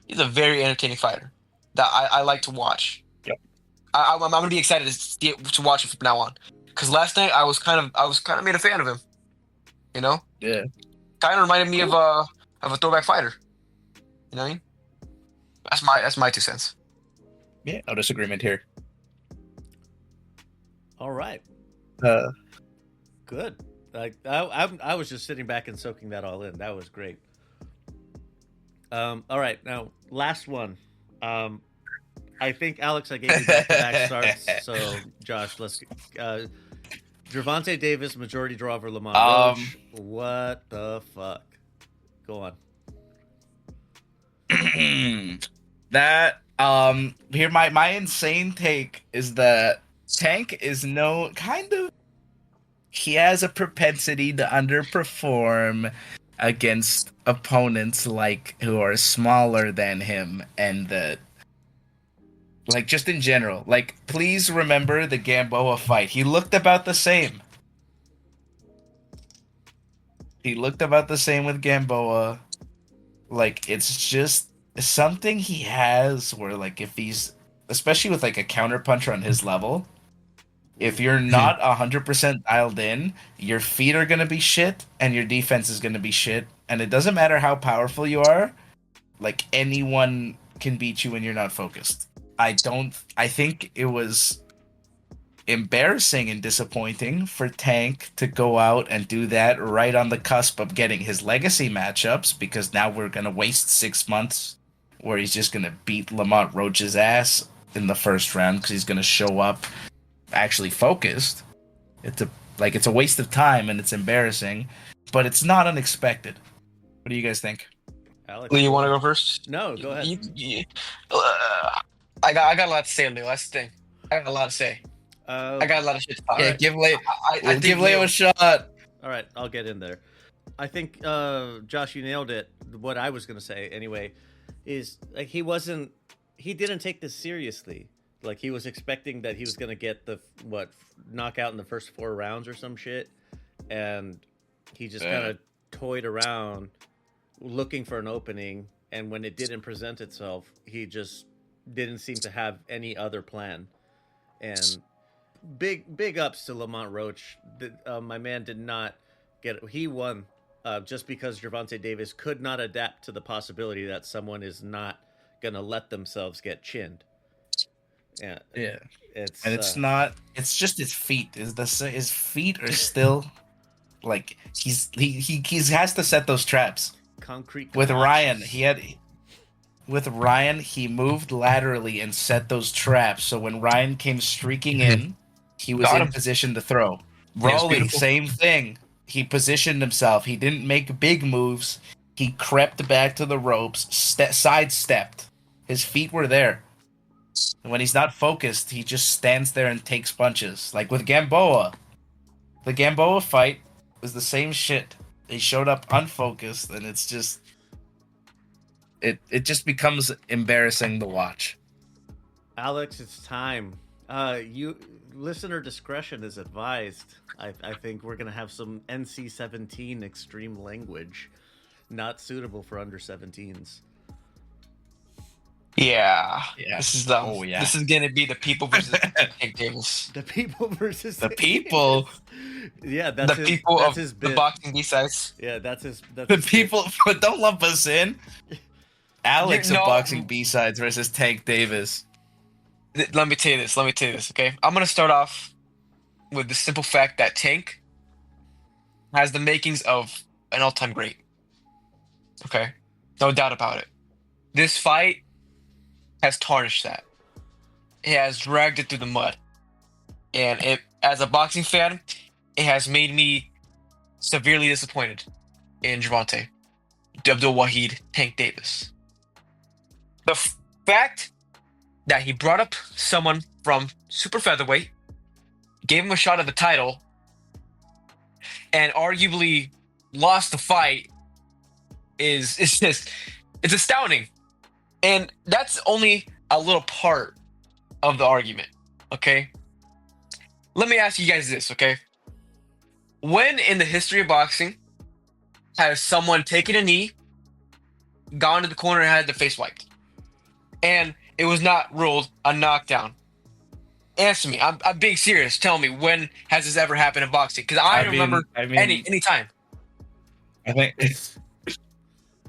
He's a very entertaining fighter that I like to watch. Yep. I'm gonna be excited to watch him from now on. Because last night I was kind of made a fan of him. You know, Yeah. kind of reminded me Cool. of a throwback fighter. You know what I mean? That's my 2 cents. Yeah. No disagreement here. All right. Uh. Good. Like I was just sitting back and soaking that all in. That was great. All right, now last one. I think Alex, I gave you back-to-back starts. So Josh, let's. Gervonta Davis majority draw over Lamont Roach. What the fuck? Go on. That here my insane take is that Tank is no kind of he has a propensity to underperform against opponents like who are smaller than him and that like just in general. Like please remember the Gamboa fight. He looked about the same. He looked about the same with Gamboa. Like it's just something he has where like if he's especially with like a counterpuncher on his level, if you're not 100% dialed in, your feet are going to be shit and your defense is going to be shit and it doesn't matter how powerful you are, like anyone can beat you when you're not focused. I think it was embarrassing and disappointing for Tank to go out and do that right on the cusp of getting his legacy matchups because now we're going to waste 6 months where he's just going to beat Lamont Roach's ass in the first round because he's going to show up actually focused. It's a waste of time and it's embarrassing, but it's not unexpected. What do you guys think? Alex, Lee, you go want to on. go first? No, go ahead. I got a lot to say, Leo. That's the thing. I got a lot to say. I got a lot of shit to talk. Yeah, right. give Leo. I think Give Leo a shot. All right, I'll get in there. I think Josh, you nailed it. What I was gonna say anyway is like he didn't take this seriously. Like he was expecting that he was gonna get the knockout in the first 4 rounds or some shit, and he just kind of toyed around looking for an opening. And when it didn't present itself, he just didn't seem to have any other plan. And big ups to Lamont Roach. My man did not he won just because Gervonta Davis could not adapt to the possibility that someone is not gonna let themselves get chinned. Yeah, It's not. It's just his feet. His feet are still like he has to set those traps. concrete With Ryan, collapses. with Ryan, he moved laterally and set those traps. So when Ryan came streaking in, he was Got in him. position to throw. Yeah, it's Rolly, beautiful. same thing. He positioned himself. He didn't make big moves. He crept back to the ropes, sidestepped. His feet were there. And when he's not focused, he just stands there and takes punches. Like with Gamboa. The Gamboa fight was the same shit. He showed up unfocused, and it's just it just becomes embarrassing to watch. Alex, it's time. You listener discretion is advised. I think we're gonna have some NC-17 extreme language, not suitable for under 17s. Yeah. Yeah. This is Oh, yeah. This is gonna be the people versus Tank Davis. The people versus The people. Yeah, The people that's of his the bit. boxing B-sides. Yeah, that's his. That's The his bit. people. But don't lump us in. Alex You of know- boxing B-sides versus Tank Davis. Let me tell you this. Okay? I'm gonna start off with the simple fact that Tank has the makings of an all-time great. Okay? No doubt about it. This fight has tarnished that. It has dragged it through the mud. And as a boxing fan, it has made me severely disappointed in Gervonta Abdul Wahid Tank Davis. The fact that he brought up someone from super featherweight, gave him a shot at the title, and arguably lost the fight is just it's astounding. And that's only a little part of the argument, okay? Let me ask you guys this, okay? When in the history of boxing has someone taken a knee, gone to the corner, and had their face wiped, and it was not ruled a knockdown? Answer me. I'm being serious. Tell me, when has this ever happened in boxing? Because I remember any time.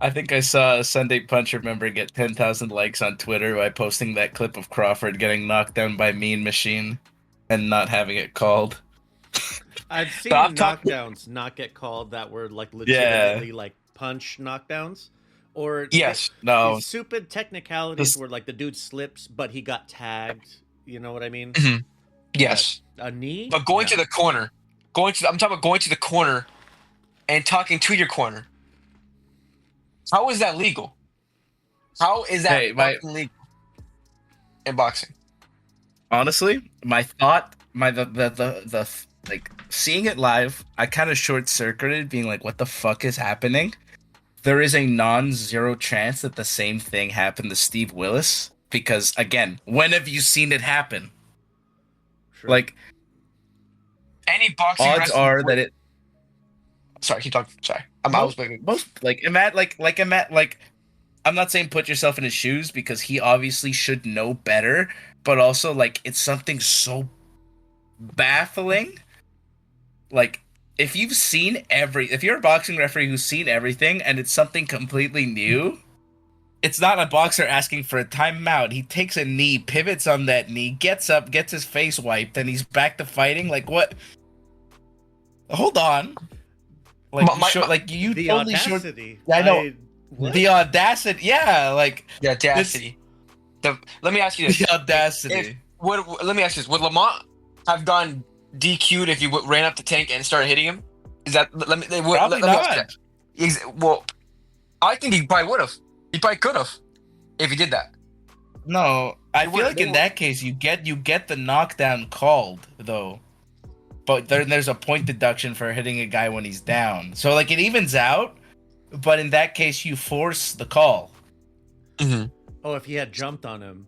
I think I saw a Sunday Puncher member get 10,000 likes on Twitter by posting that clip of Crawford getting knocked down by Mean Machine and not having it called. I've seen knockdowns not get called that were like legitimately like punch knockdowns, or Yes. No. these stupid technicalities where like the dude slips but he got tagged. You know what I mean? Yes. A knee. But going No. to the corner, I'm talking about going to the corner and talking to your corner. How is that legal? How is that fucking legal in boxing? Honestly, my thought, the like seeing it live, I kind of short circuited, being like, "What the fuck is happening?" There is a non-zero chance that the same thing happened to Steve Willis, because again, when have you seen it happen? Sure. Like, Any boxing odds wrestler are that it. Sorry, keep talking. Sorry, I was waiting. Most I'm not saying put yourself in his shoes, because he obviously should know better, but also like it's something so baffling. Like, if you're a boxing referee who's seen everything and it's something completely new, it's not a boxer asking for a timeout. He takes a knee, pivots on that knee, gets up, gets his face wiped, and he's back to fighting. Like, what? Hold on. Like, you the totally audacity. I know. What? The audacity. Yeah, like The audacity. Let me ask you this. the audacity. Let me ask you this. Would Lamont have gone DQ'd if you ran up the Tank and started hitting him? Is that Probably not. Well, I think he probably would have. He probably could have if he did that. No, I feel like in that case you get the knockdown called though, but there's a point deduction for hitting a guy when he's down. So like it evens out, but in that case you force the call. Mm-hmm. Oh, if he had jumped on him,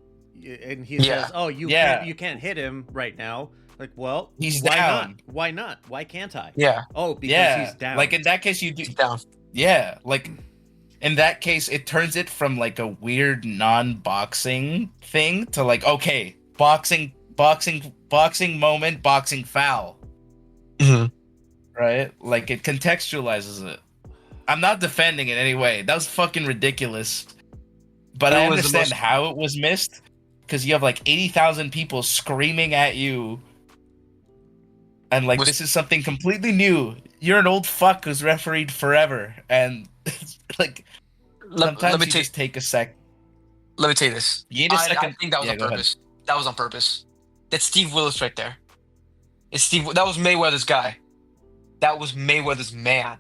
and he Yeah. says, "Oh, you can't hit him right now." Like, well, He's why down. not? Why not? Why can't I? Yeah. Oh, because Yeah, he's down. like in that case you do. He's down. Yeah, like in that case it turns it from like a weird non-boxing thing to like, okay, boxing moment, boxing foul. Mm-hmm. Right? Like it contextualizes it. I'm not defending it in any way. That was fucking ridiculous. But I understand how it was missed, because you have like 80,000 people screaming at you. And like this is something completely new. You're an old fuck who's refereed forever, and like sometimes you just take a sec. Let me tell you this. You need a second. I think that was on go purpose. That was on purpose. That's Steve Willis right there. That was Mayweather's guy. That was Mayweather's man.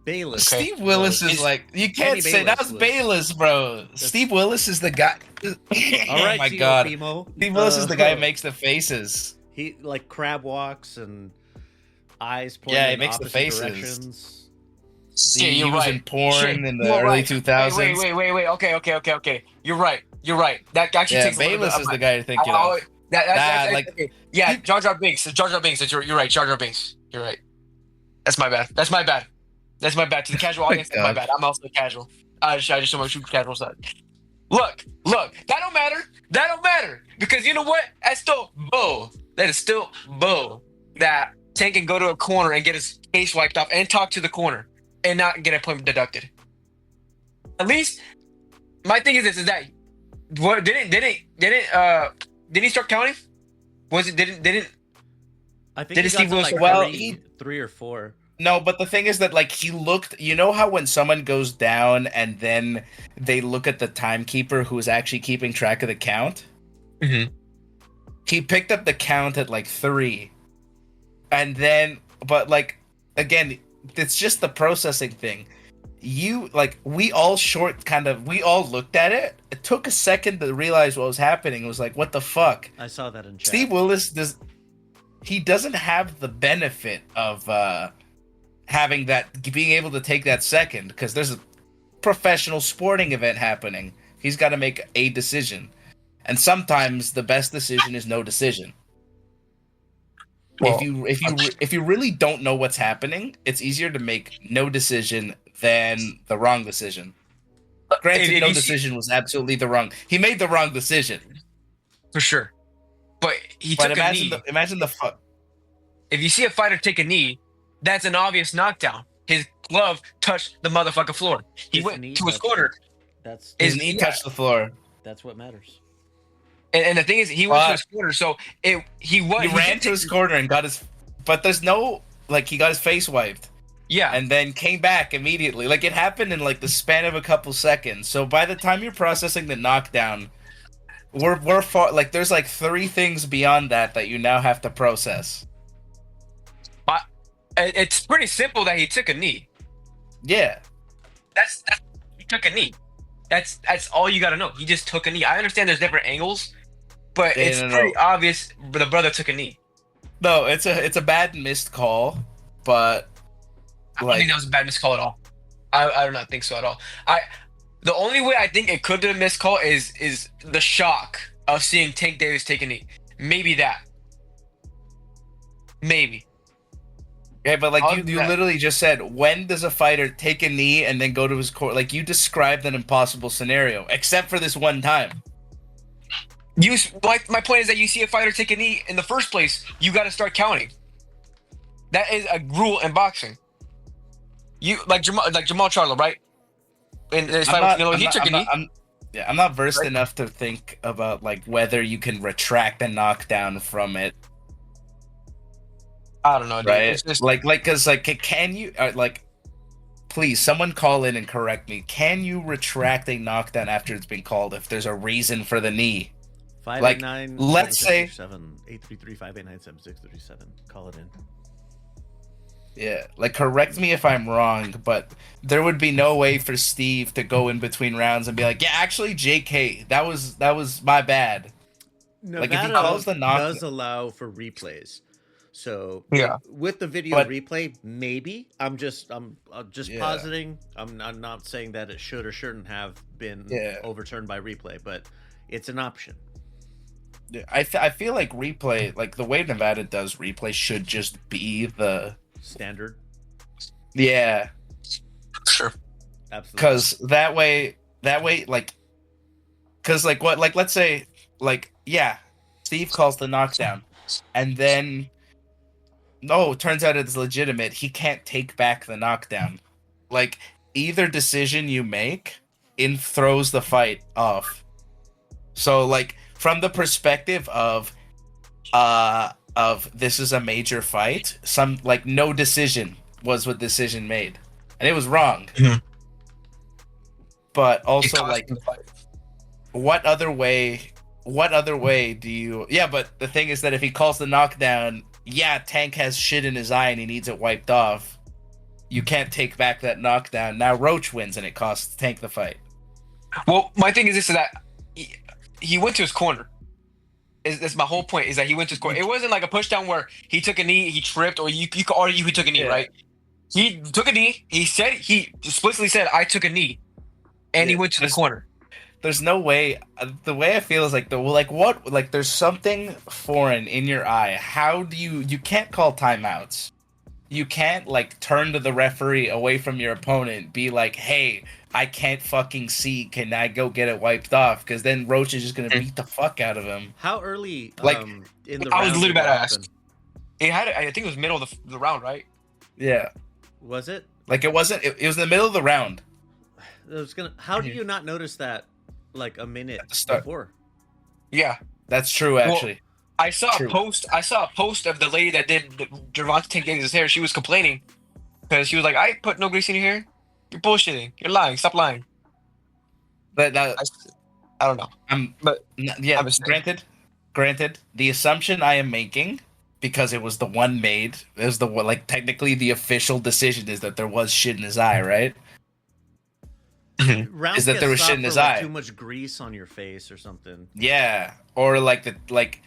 Bayless. Okay. Steve Willis is like, you can't say that was Bayless, bro. Steve Willis is the guy. All right, oh my Tio god, Fimo. Steve Willis is the guy who makes the faces. He like crab walks and eyes pointing He in makes the opposite faces. directions. He was in porn in the early 2000s. Wait. Okay. You're right. That actually takes Bayless is the guy you're thinking of. Okay. Yeah, Jar Jar Binks. You're right. Jar Jar Binks. You're right. That's my bad. To the casual audience, that's my bad. I'm also a casual. I just show my true casual side. Look. That Because you know what? That's still bull. That is still bull. That Tank can go to a corner and get his face wiped off and talk to the corner and not get a point deducted. At least my thing is this: is that what didn't he start counting? Was it didn't? I think Did he Steve got to Wilson- like well, three or four. No, but the thing is that, like, he looked... You know how when someone goes down and then they look at the timekeeper who is actually keeping track of the count? Mm-hmm. He picked up the count at, like, 3. And then... But, like, again, it's just the processing thing. We all looked at it. It took a second to realize what was happening. It was like, what the fuck? I saw that in chat. Steve Willis doesn't have the benefit of having that, being able to take that second, because there's a professional sporting event happening. He's got to make a decision, and sometimes the best decision is no decision. Well, if you really don't know what's happening, it's easier to make no decision than the wrong decision. Granted, no decision was absolutely the wrong. He made the wrong decision for sure. But he but took a knee. imagine the fuck. If you see a fighter take a knee, that's an obvious knockdown. His glove touched the motherfucking floor. He His went knee to his touched corner. That's His knee touched the floor. that's what matters. And the thing is, he went to his corner, so he ran to his corner and got his. But there's no, like, he got his face wiped. Yeah. And then came back immediately. Like, it happened in, like, the span of a couple seconds. So by the time you're processing the knockdown, we're far, like, there's like 3 things beyond that you now have to process. It's pretty simple that he took a knee. Yeah. That's he took a knee. That's all you got to know. He just took a knee. I understand there's different angles, but it's pretty obvious the brother took a knee. No, it's a bad missed call, but I don't think that was a bad missed call at all. I do not think so at all. The only way I think it could have been a missed call is the shock of seeing Tank Davis take a knee. Maybe that. Maybe. Yeah, but like you literally just said, when does a fighter take a knee and then go to his core? Like, you described an impossible scenario, except for this one time. My point is that you see a fighter take a knee in the first place, you got to start counting. That is a rule in boxing. You like Jamal Charlo, right? In his fight with Canelo, he took a knee. I'm not versed enough to think about like whether you can retract a knockdown from it. I don't know, dude. Right? It's just, because can you please someone call in and correct me? Can you retract a knockdown after it's been called if there's a reason for the knee? 589. Let's say 833-589-7637. Call it in. Yeah, like, correct me if I'm wrong, but there would be no way for Steve to go in between rounds and be like, yeah, actually, JK, that was my bad. Nevada if he calls the knock, does allow for replays. So yeah, with the video replay, maybe I'm just positing. I'm not saying that it should or shouldn't have been overturned by replay, but it's an option. I feel like replay, like the way Nevada does replay, should just be the standard. Yeah, sure. Absolutely. Because that way, like, because like what, like let's say, like Steve calls the knockdown, and then no, turns out it's legitimate. He can't take back the knockdown. Like, either decision you make throws the fight off. So like, from the perspective of this is a major fight, no decision was what decision made, and it was wrong. Mm-hmm. But also, like, what other way do you? Yeah, but the thing is that if he calls the knockdown, Tank has shit in his eye and he needs it wiped off. You can't take back that knockdown. Now Roach wins and it costs Tank the fight. Well, my thing is this: is that he went to his corner. That's my whole point. Is that he went to his corner. It wasn't like a pushdown where he took a knee, he tripped, or you could argue he took a knee, right? He took a knee. He explicitly said, "I took a knee," and he went to the corner. There's no way. The way I feel is like there's something foreign in your eye. How do you can't call timeouts. You can't like turn to the referee away from your opponent, be like, "Hey, I can't fucking see. Can I go get it wiped off? Because then Roach is just gonna beat the fuck out of him. How early Like, in the I was round literally did about it to ask. happen? It had, I think it was middle of the round, right? Yeah, Was it? like it wasn't. It was in the middle of the round. I was gonna. How do you not notice that like a minute At the start. before? Yeah. That's true, actually. I saw True. a post. I saw a post of the lady that did Gervonta Tank Davis' hair. She was complaining because she was like, "I put no grease in your hair. You're bullshitting. You're lying. Stop lying." But that, I don't know. But yeah. I'm just saying. Granted, the assumption I am making, because it was the one made, is the one, like, technically the official decision is that there was shit in his eye, right? Rounds Is that get there was stopped shit in his for, like, eye. Too much grease on your face or something. Yeah, or like take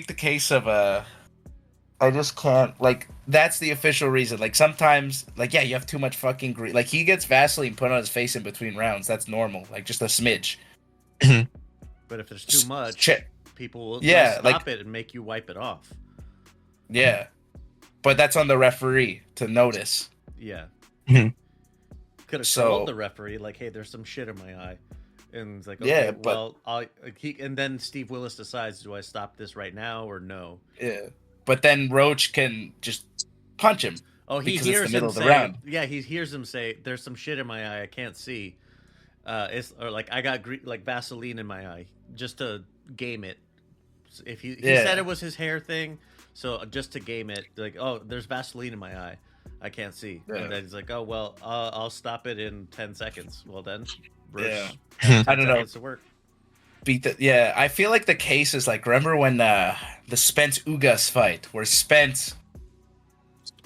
the case of I just can't, like, that's the official reason. Like, sometimes, like, yeah, you have too much fucking grease. Like, he gets Vaseline put on his face in between rounds. That's normal. Like, just a smidge. But if there's too much, Check. people will Yeah, stop it and make you wipe it off. Yeah. But that's on the referee to notice. Yeah. Mhm. Could have So- told the referee, like, "Hey, there's some shit in my eye," and it's like, "Okay, Yeah, but- well, and then Steve Willis decides, do I stop this right now or no?" Yeah. But then Roach can just punch him. Oh, he Because it's hears the middle him of the say, round. "Yeah," he hears him say, "There's some shit in my eye. I can't see." It's or like I got like Vaseline in my eye, just to game it. If he Yeah. said it was his hair thing, so just to game it, like, "Oh, there's Vaseline in my eye. I can't see." Yeah. And then he's like, "Oh well, I'll stop it in 10 seconds." Well then, Roach Yeah. has 10 I don't know. seconds to work. Yeah, I feel like the case is like, remember when the Spence Ugas fight, where Spence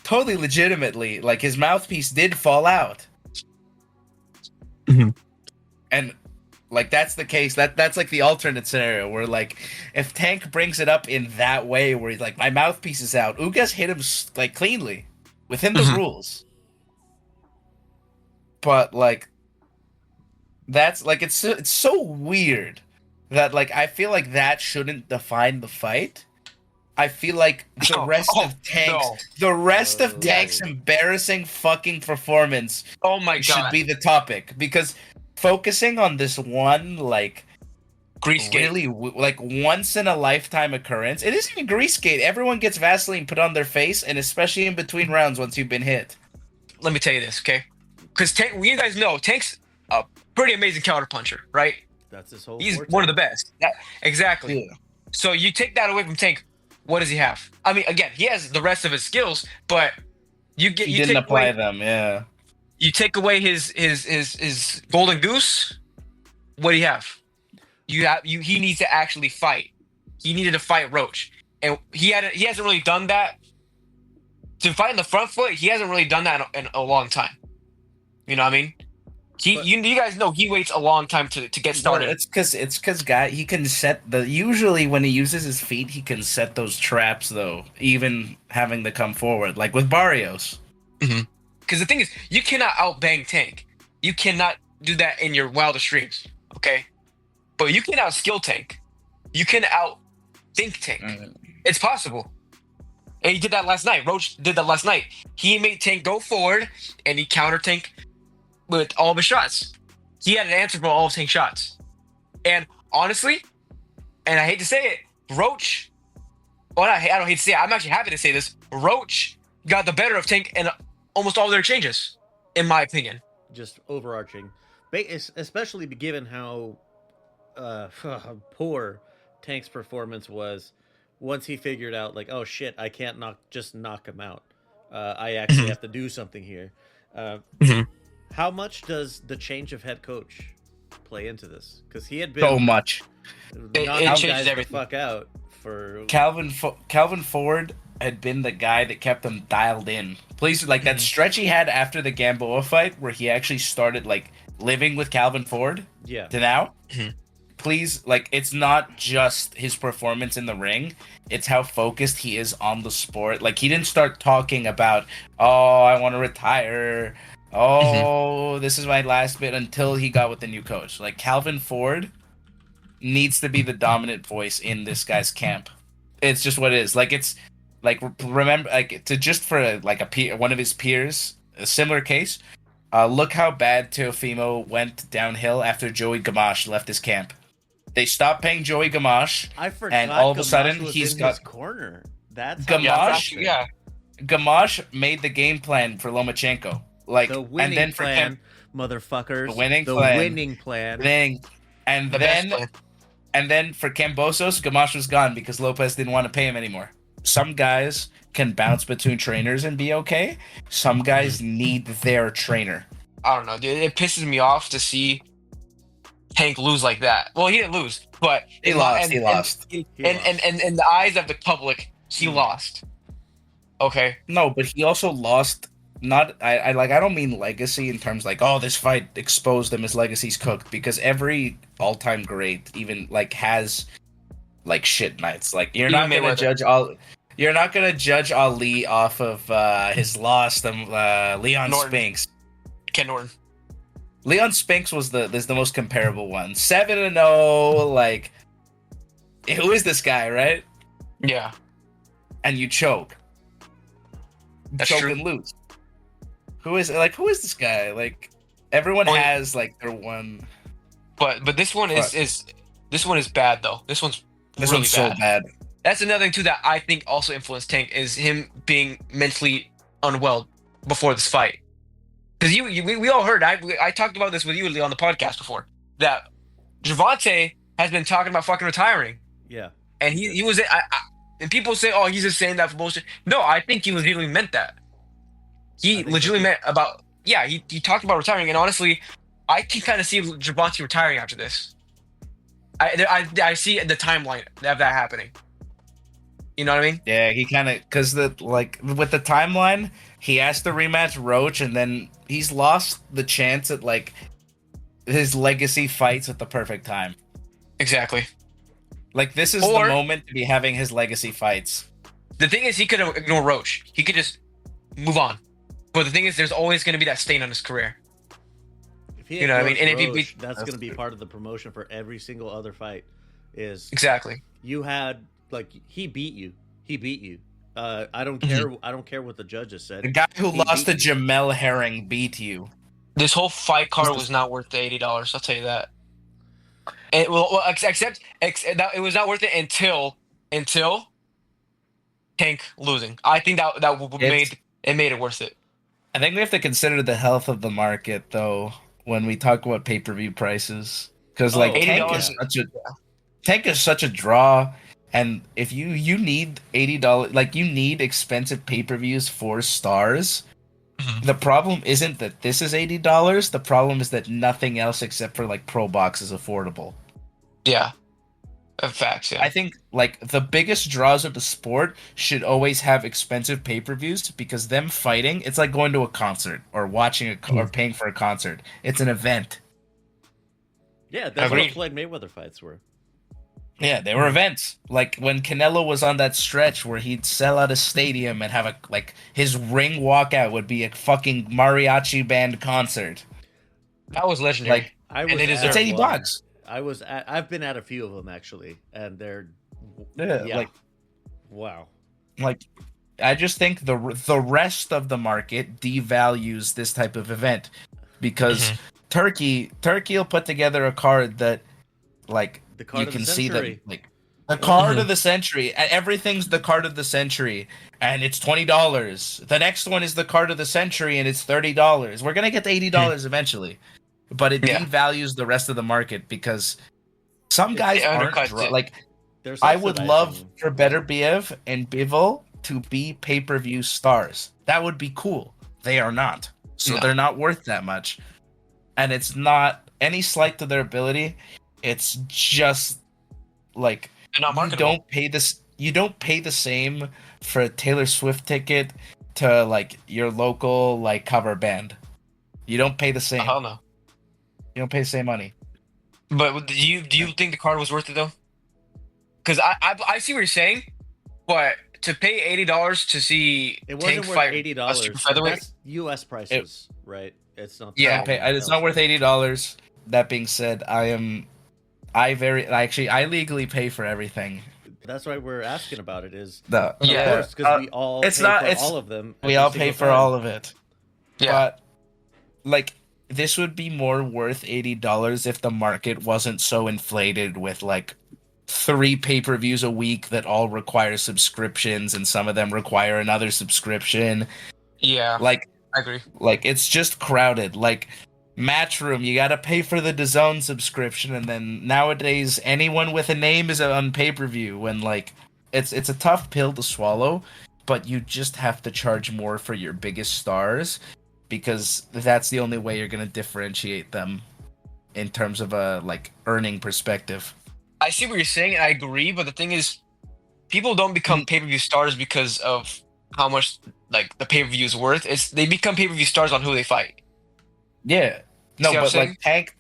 totally legitimately, like, his mouthpiece did fall out. Mhm. And like, that's the case. That's like the alternate scenario where, like, if Tank brings it up in that way, where he's like, my mouthpiece is out, Ugas hit him like cleanly within the rules. But like, that's like, it's so weird that, like, I feel like that shouldn't define the fight. I feel like the rest of Tank's embarrassing fucking performance Oh my should god. be the topic, because focusing on this one, like, Grease skate. really like once in a lifetime occurrence. It isn't even grease skate. Everyone gets Vaseline put on their face, and especially in between rounds once you've been hit. Let me tell you this, okay? Because Tank, you guys know Tank's a pretty amazing counterpuncher, right? That's his whole. He's forte. one of the best. Exactly. Yeah. So you take that away from Tank, what does he have? I mean, again, he has the rest of his skills, but He you didn't take apply away, them, yeah. you take away his golden goose. What do you have? He needs to actually fight. He needed to fight Roach, and he hasn't really done that. To fight in the front foot, he hasn't really done that in a long time. You know what I mean? You guys know he waits a long time to get started. It's because guy, he can set usually when he uses his feet, he can set those traps, though, even having to come forward, like with Barrios. Because the thing is, you cannot outbang Tank. You cannot do that in your wildest dreams, okay? But you can out-skill Tank. You can out-think Tank. It's possible. And he did that last night. Roach did that last night. He made Tank go forward, and he countered Tank with all of his shots. He had an answer for all of Tank's shots. And honestly, and I hate to say it, Roach, well, I don't hate to say it, I'm actually happy to say this, Roach got the better of Tank in almost all their exchanges, in my opinion. Just overarching, especially given how poor Tank's performance was once he figured out, like, oh shit, I can't just knock him out. I actually have to do something here. How much does the change of head coach play into this? Because he had been So much. knocking changes guys the everything. fuck out for Calvin Ford had been the guy that kept them dialed in. Please, like, that stretch he had after the Gamboa fight, where he actually started, like, living with Calvin Ford. Yeah. To now. Please, like, it's not just his performance in the ring, it's how focused he is on the sport. Like, he didn't start talking about, oh, I want to retire, oh, this is my last bit, until he got with the new coach. Like, Calvin Ford needs to be the dominant voice in this guy's camp. It's just what it is. Like, it's like, remember, like, to just for like one of his peers, a similar case, Look how bad Teofimo went downhill after Joey Gamache left his camp. They stopped paying Joey Gamache, I forgot. and all of a Gamache sudden was he's in got his corner. That's how Gamache. Yeah. Gamache made the game plan for Lomachenko. Like, The winning and then for plan, motherfuckers. The winning the plan. winning plan. And The best plan. and then for Cambosos, Gamache was gone because Lopez didn't want to pay him anymore. Some guys can bounce between trainers and be okay. Some guys need their trainer. I don't know, dude. It pisses me off to see Tank lose like that. Well, he didn't lose, but He lost. He lost. And in the eyes of the public, he lost. Okay. No, but he also lost. I don't mean legacy in terms like, oh, this fight exposed him, his legacy's cooked, because every all-time great even like has like shit nights. Like you're not gonna judge Ali off of his loss to Leon Norton. Spinks. Ken Norton. Leon Spinks was the most comparable one. 7-0, like who is this guy, right? Yeah. And you choke. That's choke true. and lose. Who is this guy? Like everyone has like their one. But this one is bad though. This one's really so bad. That's another thing too that I think also influenced Tank is him being mentally unwell before this fight. Because we all heard, I talked about this with you on the podcast before, that Gervonta has been talking about fucking retiring. Yeah. And he was, and people say, oh, he's just saying that for bullshit. No, I think he legitimately meant that. He legitimately meant about, he talked about retiring. And honestly, I can kind of see Gervonta retiring after this. I see the timeline of that happening. You know what I mean? Yeah, he kind of, because with the timeline, he has to rematch Roach, and then he's lost the chance at like his legacy fights at the perfect time. Exactly. Like this is the moment to be having his legacy fights. The thing is, he could ignore Roach. He could just move on. But the thing is, there's always going to be that stain on his career. If he you know what I mean? And Roach, that's going to be part of the promotion for every single other fight. Is exactly. You had like he beat you. I don't care. I don't care what the judges said. The guy who lost to Jamel Herring beat you. This whole fight card was not worth the $80. I'll tell you that. And except it was not worth it until Tank losing. I think that made it worth it. I think we have to consider the health of the market though when we talk about pay-per-view prices, because like Tank is such a draw. And if you need $80, like you need expensive pay-per-views for stars, the problem isn't that this is $80. The problem is that nothing else except for like Pro Box is affordable. Yeah, facts. Yeah, I think like the biggest draws of the sport should always have expensive pay-per-views, because them fighting, it's like going to a concert or watching or paying for a concert. It's an event. Yeah, that's what Floyd Mayweather fights were. Yeah, they were events. Like when Canelo was on that stretch where he'd sell out a stadium and have his ring walkout would be a fucking mariachi band concert. That was legendary. Like it's $80. I've been at a few of them actually, and they're like wow. Like I just think the rest of the market devalues this type of event, because Turkey will put together a card that like the card you can of the see century. that like the card of the century. Everything's the card of the century, and it's $20. The next one is the card of the century, and it's $30. We're gonna get to $80 eventually, but it devalues the rest of the market because some guys aren't like. I would love for Better Biev and Bivol to be pay-per-view stars. That would be cool. They are not, so they're not worth that much, and it's not any slight to their ability. It's just like you don't pay the same for a Taylor Swift ticket to like your local like cover band. You don't pay the same. Hell no. You don't pay the same money. But do you think the card was worth it though? Because I see what you're saying, but to pay $80 to see it wasn't Tank worth fight $80. That's U.S. prices, right? It's not. It's not worth $80. That being said, I legally pay for everything. That's why we're asking about it. Because we all pay for all of them. We all pay for all of it. Yeah. But like this would be more worth $80 if the market wasn't so inflated with like 3 pay-per-views a week that all require subscriptions and some of them require another subscription. Yeah, Like I agree. it's just crowded. Like Matchroom, you gotta pay for the DAZN subscription, and then nowadays anyone with a name is on pay-per-view. When like it's a tough pill to swallow, but you just have to charge more for your biggest stars because that's the only way you're gonna differentiate them in terms of a like earning perspective. I see what you're saying, and I agree. But the thing is, people don't become pay-per-view stars because of how much like the pay-per-view is worth. They become pay-per-view stars on who they fight. Yeah. No, See what I'm but saying? like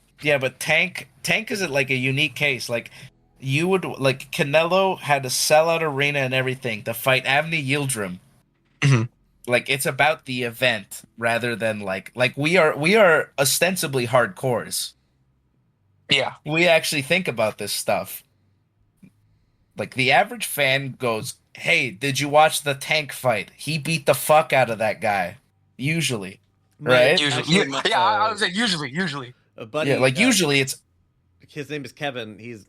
Tank is like a unique case. Like you would like Canelo had a sellout arena and everything to fight Avni Yildirim. Mhm. Like it's about the event rather than like we are ostensibly hardcores. Yeah, We actually think about this stuff. Like the average fan goes, "Hey, did you watch the Tank fight? He beat the fuck out of that guy." Usually, right? usually. Actually, I would say usually. a buddy. Yeah, like usually it's His name is Kevin. He's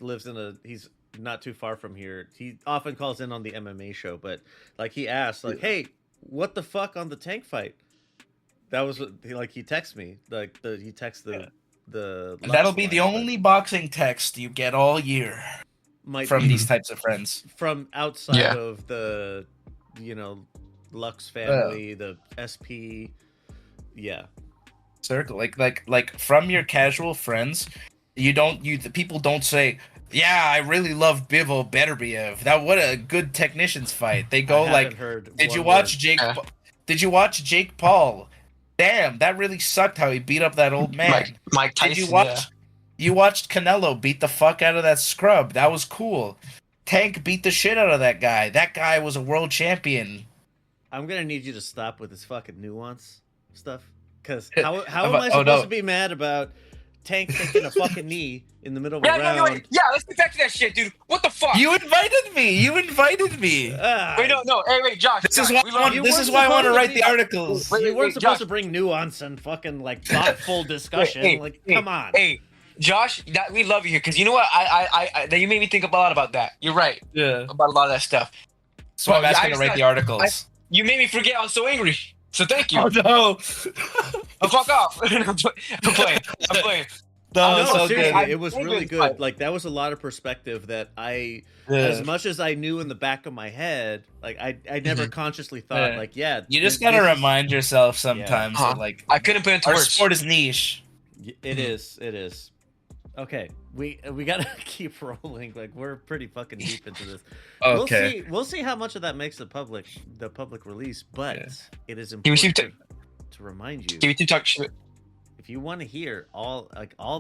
not too far from here. He often calls in on the MMA show, but like he asked, like, "Hey, what the fuck on the Tank fight?" That was what he texts me. He texts the that'll be the line, but only boxing text you get all year might from be these types of friends. from outside Yeah. of the Lux family, the SP. Yeah. Circle like from your casual friends, the people don't say, "Yeah, I really love Bivol Beterbiev. That what a good technicians fight." They go I like, haven't heard "Did you one watch word. Jake? Did you watch Jake Paul? Damn, that really sucked how he beat up that old man." Mike Tyson. Did you watch? You watched Canelo beat the fuck out of that scrub. That was cool. Tank beat the shit out of that guy. That guy was a world champion. I'm gonna need you to stop with this fucking nuance stuff. Because how am About- I oh, supposed no. to be mad about Tank taking a fucking knee in the middle of Yeah, a round? let's get back to that shit, dude. What the fuck? You invited me. Wait, no. Hey, wait, Josh. This is Josh, why we love you. this is why I want to supposed to write be- the articles. Wait, You weren't supposed Josh. to bring nuance and fucking like thoughtful discussion. Come on. Hey, Josh, we love you here because you know what? That you made me think a lot about that. You're right Yeah. about a lot of that stuff. So I'm Well, asking to write the articles. You made me forget I was so angry. So thank you. Oh no! Fuck off. I'm playing. No, No, so seriously, good. it was really good. Fight. Like that was a lot of perspective that Yeah. as much as I knew in the back of my head, like I never consciously thought, Yeah. like, yeah, You just this gotta is- remind yourself sometimes Huh. that like I couldn't put it into our words. sport is niche. It is. Okay, we gotta keep rolling. Like we're pretty fucking deep into this. Okay. We'll see how much of that makes the public release, but Yeah. it is we see important to remind you Give me two talk shit. if you want to hear all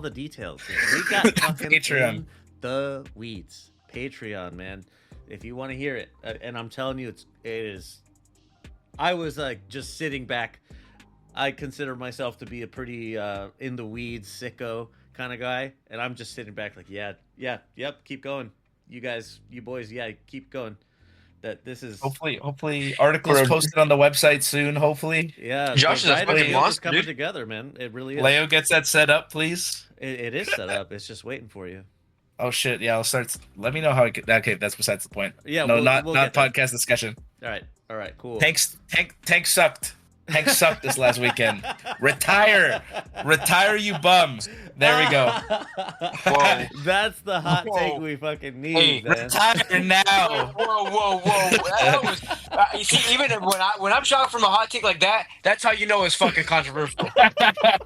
the details. We got fucking Patreon. in the weeds. Patreon, man. If you want to hear it, and I'm telling you, it is. I was like just sitting back. I consider myself to be a pretty in the weeds sicko kind of guy, and I'm just sitting back like, yep, keep going, you boys, keep going. That this is Hopefully articles posted on the website soon. Hopefully, Josh is a fucking it's monster, coming dude. together, man. It really is. Leo gets that set up, please. It is set up. It's just waiting for you. Oh shit! Yeah, I'll start. Let me know how. Okay, that's besides the point. Yeah, no, we'll not get there. podcast discussion. All right, cool. Tank sucked. Tank sucked this last weekend. Retire, you bum. There we go. Whoa. That's the hot Whoa. take we fucking need, Hey, man. Retire now. Whoa. That was, you see, even when I'm shot from a hot take like that, that's how you know it's fucking controversial. Damn.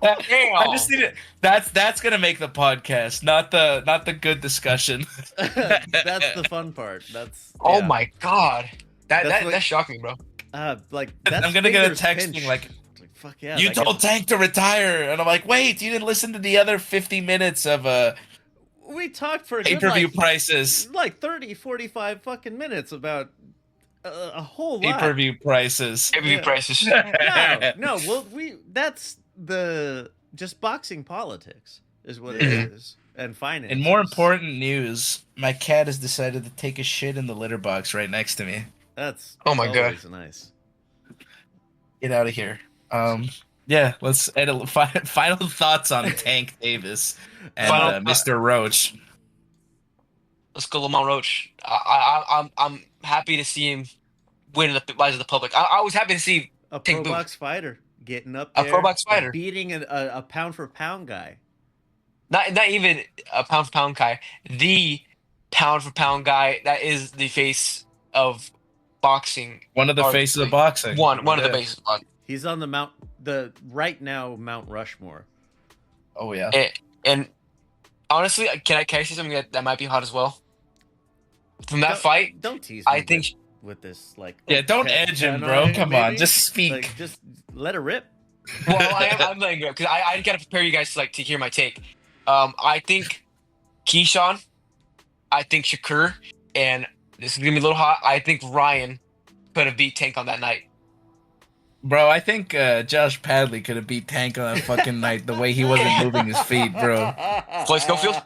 I just need it. That's gonna make the podcast, not the good discussion. That's the fun part. Oh yeah. my god. That's what- That's shocking, bro. Like that's I'm gonna get a fingers text pinched. being like, fuck yeah. "You that told guy- Tank to retire," and I'm like, "Wait, you didn't listen to the other 50 minutes of we talked for a good, pay-per-view prices." like 30, 45 fucking minutes about a whole lot. Pay-per-view prices. Pay-per-view Yeah. prices. No. Well, that's the just boxing politics is what it is, and finance. In more important news, my cat has decided to take a shit in the litter box right next to me. That's Oh my God. always nice. Get out of here. Yeah, Yeah, let's final thoughts on Tank Davis and Mr. Roach. Let's go, Lamont Roach. I'm happy to see him win in the Rise of the Public. I was happy to see A Tank pro Booth, box fighter getting up a there, pro box fighter, beating a pound for pound guy. not even a pound for pound guy, the pound for pound guy that is the face of boxing. One of the faces of boxing. One of the faces of boxing. He's on right now Mount Rushmore. Oh yeah. And honestly, can I say something that might be hot as well? From that fight, don't tease me. I think with this don't edge him, bro. Come on, just speak. Just let it rip. Well, I'm letting go because I gotta prepare you guys to hear my take. I think Keyshawn, I think Shakur, and this is gonna be a little hot. I think Ryan could have beat Tank on that night. Bro, I think Josh Padley could have beat Tank on that fucking night the way he wasn't moving his feet, bro. Floyd Schofield.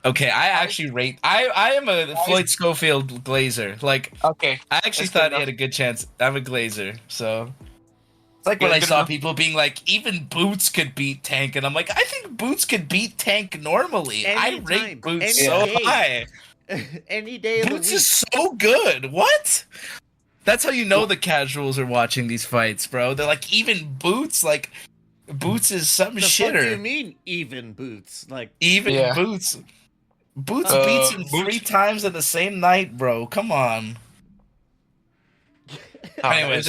Okay, I actually rate. I am a Floyd Schofield glazer. Like, okay, I actually thought he had a good chance. I'm a glazer, so it's like Good- when I good saw enough. people being like, even Boots could beat Tank, and I'm like, I think Boots could beat Tank normally. I Anytime, rate Boots any so day. high. Any day of Boots the week. is so good. What? That's how you know the casuals are watching these fights, bro. They're like, even Boots, like, Boots is some The fuck do you shitter. mean even boots? Like Even Yeah. Boots. Boots Uh, beats him Boots- 3 times in the same night, bro. Come on. Anyways.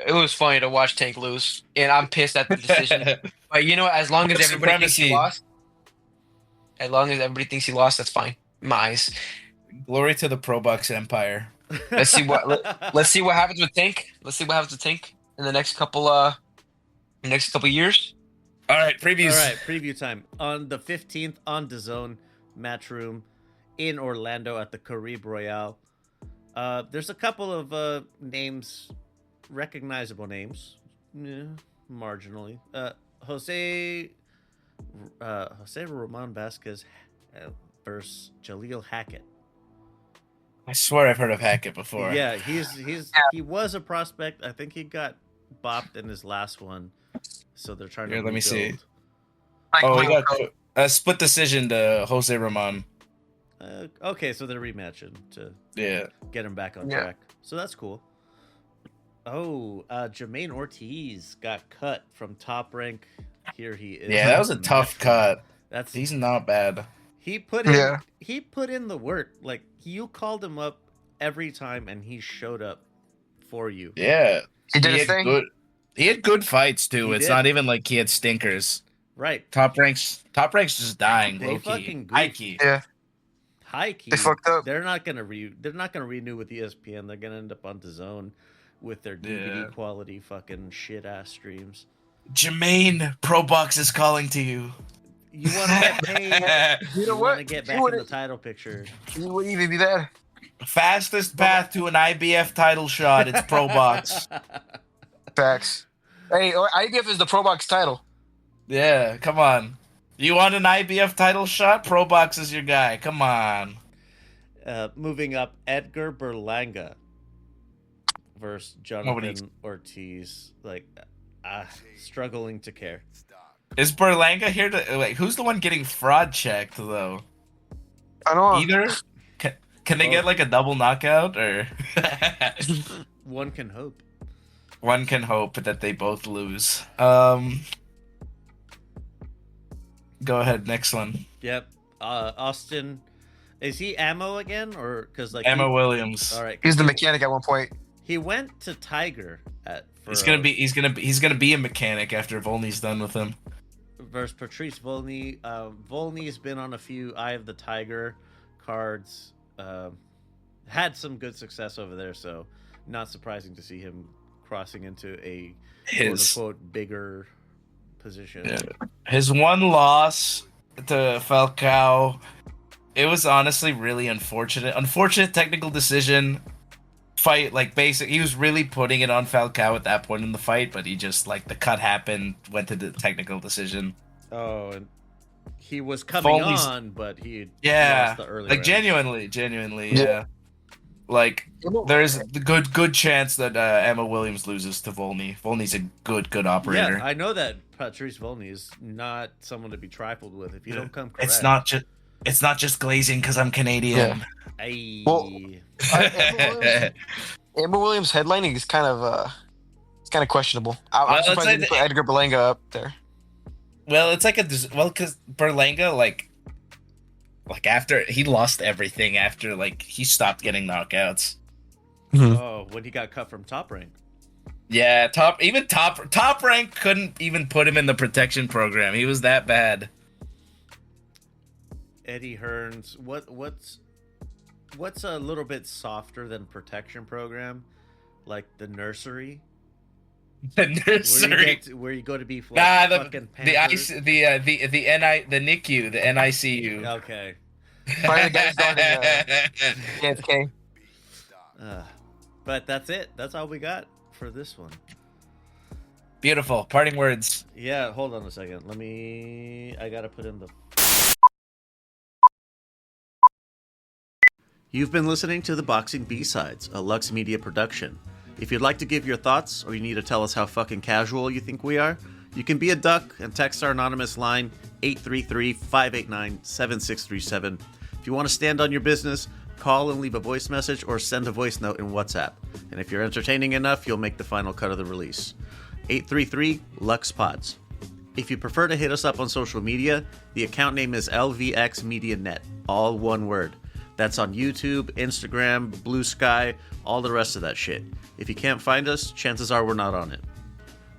it was funny to watch Tank lose, and I'm pissed at the decision. But you know, what, as long as everybody thinks he Supremacy. lost, as long as everybody thinks he lost, that's fine. In my eyes. Glory to the Pro Bucks Empire. Let's see what let's see what happens with Tank. Let's see what happens with Tank in the next couple years. All right, previews. All right, preview time. On the 15th on DAZN Matchroom in Orlando at the Caribe Royale. There's a couple of names, recognizable names, marginally. Jose Roman Vasquez versus Jaleel Hackett. I swear I've heard of Hackett before. Yeah, he was a prospect. I think he got bopped in his last one, so they're trying to. Here, let me see. rebuild. Oh, we got a split decision to Jose Ramon. Okay, so they're rematching to Yeah. get him back on Yeah. track. So that's cool. Oh, Jermaine Ortiz got cut from Top Rank. Here he is. Yeah, that was a tough cut. He's not bad. He put in Yeah. he put in the work. Like you called him up every time and he showed up for you. Yeah. He did his had thing. good. He had good fights too. He It's did. not even like he had stinkers. Right. Top ranks just dying. They Low fucking key. High goofed. key. Yeah. High key. They fucked up. They're not gonna renew with ESPN. They're gonna end up on DAZN with their DVD Yeah. quality fucking shit ass streams. Jermaine, Pro Box is calling to you. You want to get paid. You You know want to what? get You back in wanna- the title picture. He wouldn't even be bad. Fastest path to an IBF title shot. It's Pro Box. Facts. Hey, IBF is the Pro Box title. Yeah, come on. You want an IBF title shot? Pro Box is your guy. Come on. Moving up, Edgar Berlanga versus Nobody- Jonathan Ortiz. Like, struggling to care. Is Berlanga here to like? Who's the one getting fraud checked though? I know. Either can they get like a double knockout or One can hope. one can hope that they both lose. Go ahead, next one. Yep. Austin, is he Ammo again, or because like Emma Williams. All right. He was the mechanic at one point. He went to Tiger He's gonna be a mechanic after Volney's done with him. versus Patrice Volney. Volney's been on a few Eye of the Tiger cards. Had some good success over there, so not surprising to see him crossing into a His quote unquote bigger position. Yeah. His one loss to Falcao, it was honestly really unfortunate. Unfortunate technical decision. Fight, like, he was really putting it on Falcao at that point in the fight, but he just, like, the cut happened, went to the technical decision. Oh, and he was coming Volney's- on, but he Yeah, lost the early like, round. genuinely, yeah. Like, there's the good chance that Emma Williams loses to Volney. Volney's a good operator. Yeah, I know that Patrice Volney is not someone to be trifled with. If you don't come correct, It's not just glazing because I'm Canadian. Ay. Well, Amber Williams headlining is kind of questionable. I'm surprised they didn't put Edgar Berlanga up there. Well, it's like because Berlanga like after he lost everything after like he stopped getting knockouts. Oh, when he got cut from Top Rank. Yeah, top rank couldn't even put him in the protection program. He was that bad. Eddie Hearns, what's a little bit softer than protection program, like the nursery? The nursery where you go to be the NICU, the NICU. Okay. Probably the guy's guarding JFK. But that's it. That's all we got for this one. Beautiful. Parting words. Yeah, hold on a second. I gotta put in the. You've been listening to the Boxing B-Sides, a Lux Media production. If you'd like to give your thoughts, or you need to tell us how fucking casual you think we are, you can be a duck and text our anonymous line 833-589-7637. If you want to stand on your business, call and leave a voice message or send a voice note in WhatsApp. And if you're entertaining enough, you'll make the final cut of the release. 833-LUXPODS. If you prefer to hit us up on social media, the account name is LVX Media Net, all one word. That's on YouTube, Instagram, Blue Sky, all the rest of that shit. If you can't find us, chances are we're not on it.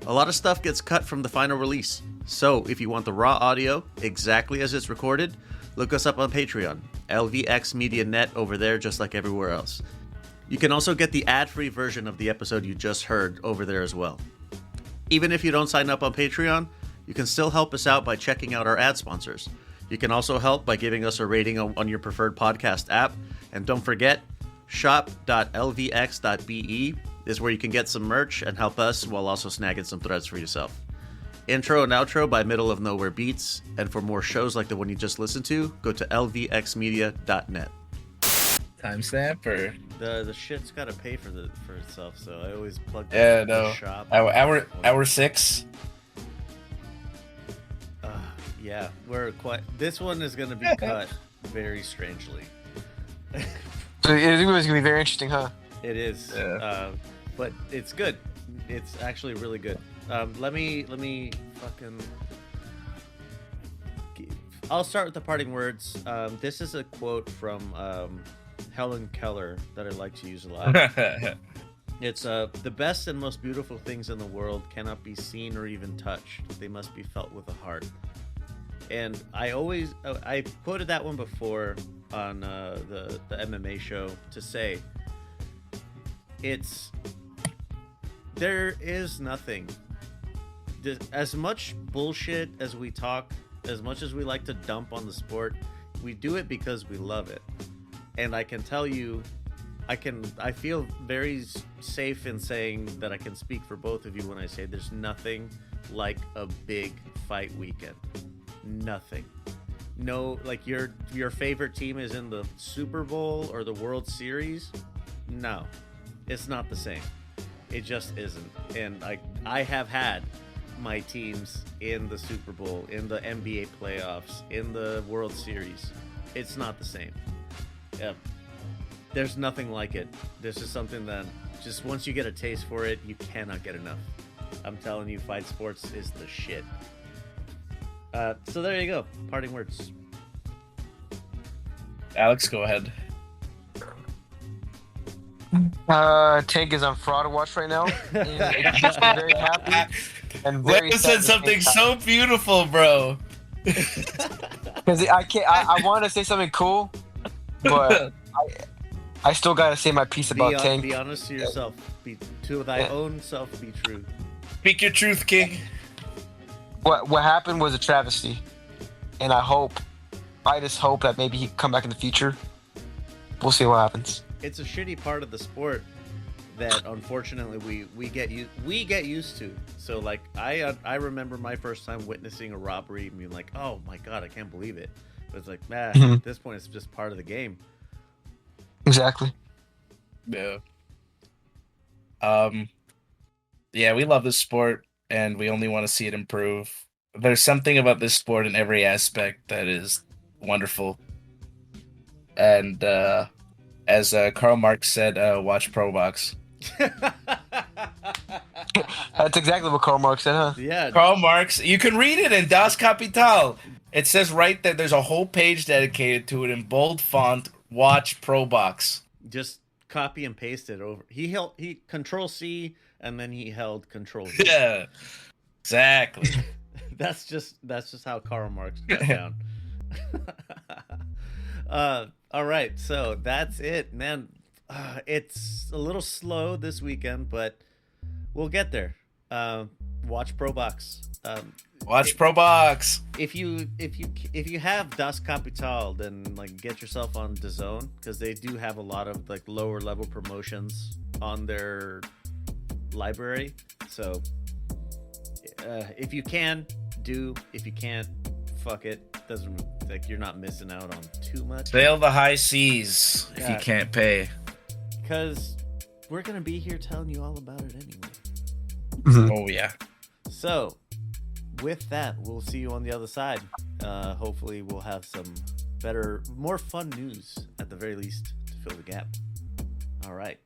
A lot of stuff gets cut from the final release, so if you want the raw audio exactly as it's recorded, look us up on Patreon, LVX Media Net over there just like everywhere else. You can also get the ad-free version of the episode you just heard over there as well. Even if you don't sign up on Patreon, you can still help us out by checking out our ad sponsors. You can also help by giving us a rating on your preferred podcast app. And don't forget, shop.lvx.be is where you can get some merch and help us while also snagging some threads for yourself. Intro and outro by Middle of Nowhere Beats. And for more shows like the one you just listened to, go to lvxmedia.net. Timestamp or the shit's got to pay for itself, so I always plug the shop. Hour 6. Yeah, this one is going to be cut very strangely. So it was going to be very interesting, huh? It is. Yeah. But it's good. It's actually really good. Let me fucking. I'll start with the parting words. This is a quote from Helen Keller that I like to use a lot. It's the best and most beautiful things in the world cannot be seen or even touched. They must be felt with a heart. And I quoted that one before on the MMA show to say there is nothing. As much bullshit as we talk, as much as we like to dump on the sport, we do it because we love it. And I can tell you, I feel very safe in saying that I can speak for both of you when I say there's nothing like a big fight weekend. Nothing. No, like your favorite team is in the Super Bowl or the World Series. No, it's not the same. It just isn't. And I have had my teams in the Super Bowl, in the NBA playoffs, in the World Series. It's not the same. There's nothing like it. This is something that just once you get a taste for it, you cannot get enough. I'm telling you, fight sports is the shit. So there you go. Parting words. Alex, go ahead. Tank is on fraud watch right now. It makes me very happy and very Leo said something so beautiful, bro. Because I want to say something cool, but I still gotta say my piece about Tank. Be honest to yourself. Be to thy own self. Be true. Speak your truth, King. What happened was a travesty, and I just hope that maybe he can come back in the future. We'll see what happens. It's a shitty part of the sport that unfortunately we get used to. So like I remember my first time witnessing a robbery and being like, oh my god, I can't believe it. But it's like, at this point it's just part of the game. Exactly. Yeah. Yeah, we love this sport, and we only want to see it improve. There's something about this sport in every aspect that is wonderful. And as Karl Marx said, watch Pro Box. That's exactly what Karl Marx said, huh? Yeah. Karl Marx, you can read it in Das Kapital. It says right there, there's a whole page dedicated to it in bold font. Watch Pro Box. Just copy and paste it over. He Control C and then he held Control V. Yeah, exactly. That's just how Karl Marx got down. All right, so that's it, man. It's a little slow this weekend, but we'll get there. Watch Pro Box. Watch Pro Box. If you have Das Kapital, then like get yourself on DAZN because they do have a lot of like lower level promotions on their library. So if you can, do. If you can't, fuck it. Doesn't like you're not missing out on too much. Sail the high seas if you Yeah. can't pay. Because we're gonna be here telling you all about it anyway. Oh yeah. So, with that, we'll see you on the other side. Hopefully, we'll have some better, more fun news at the very least to fill the gap. All right.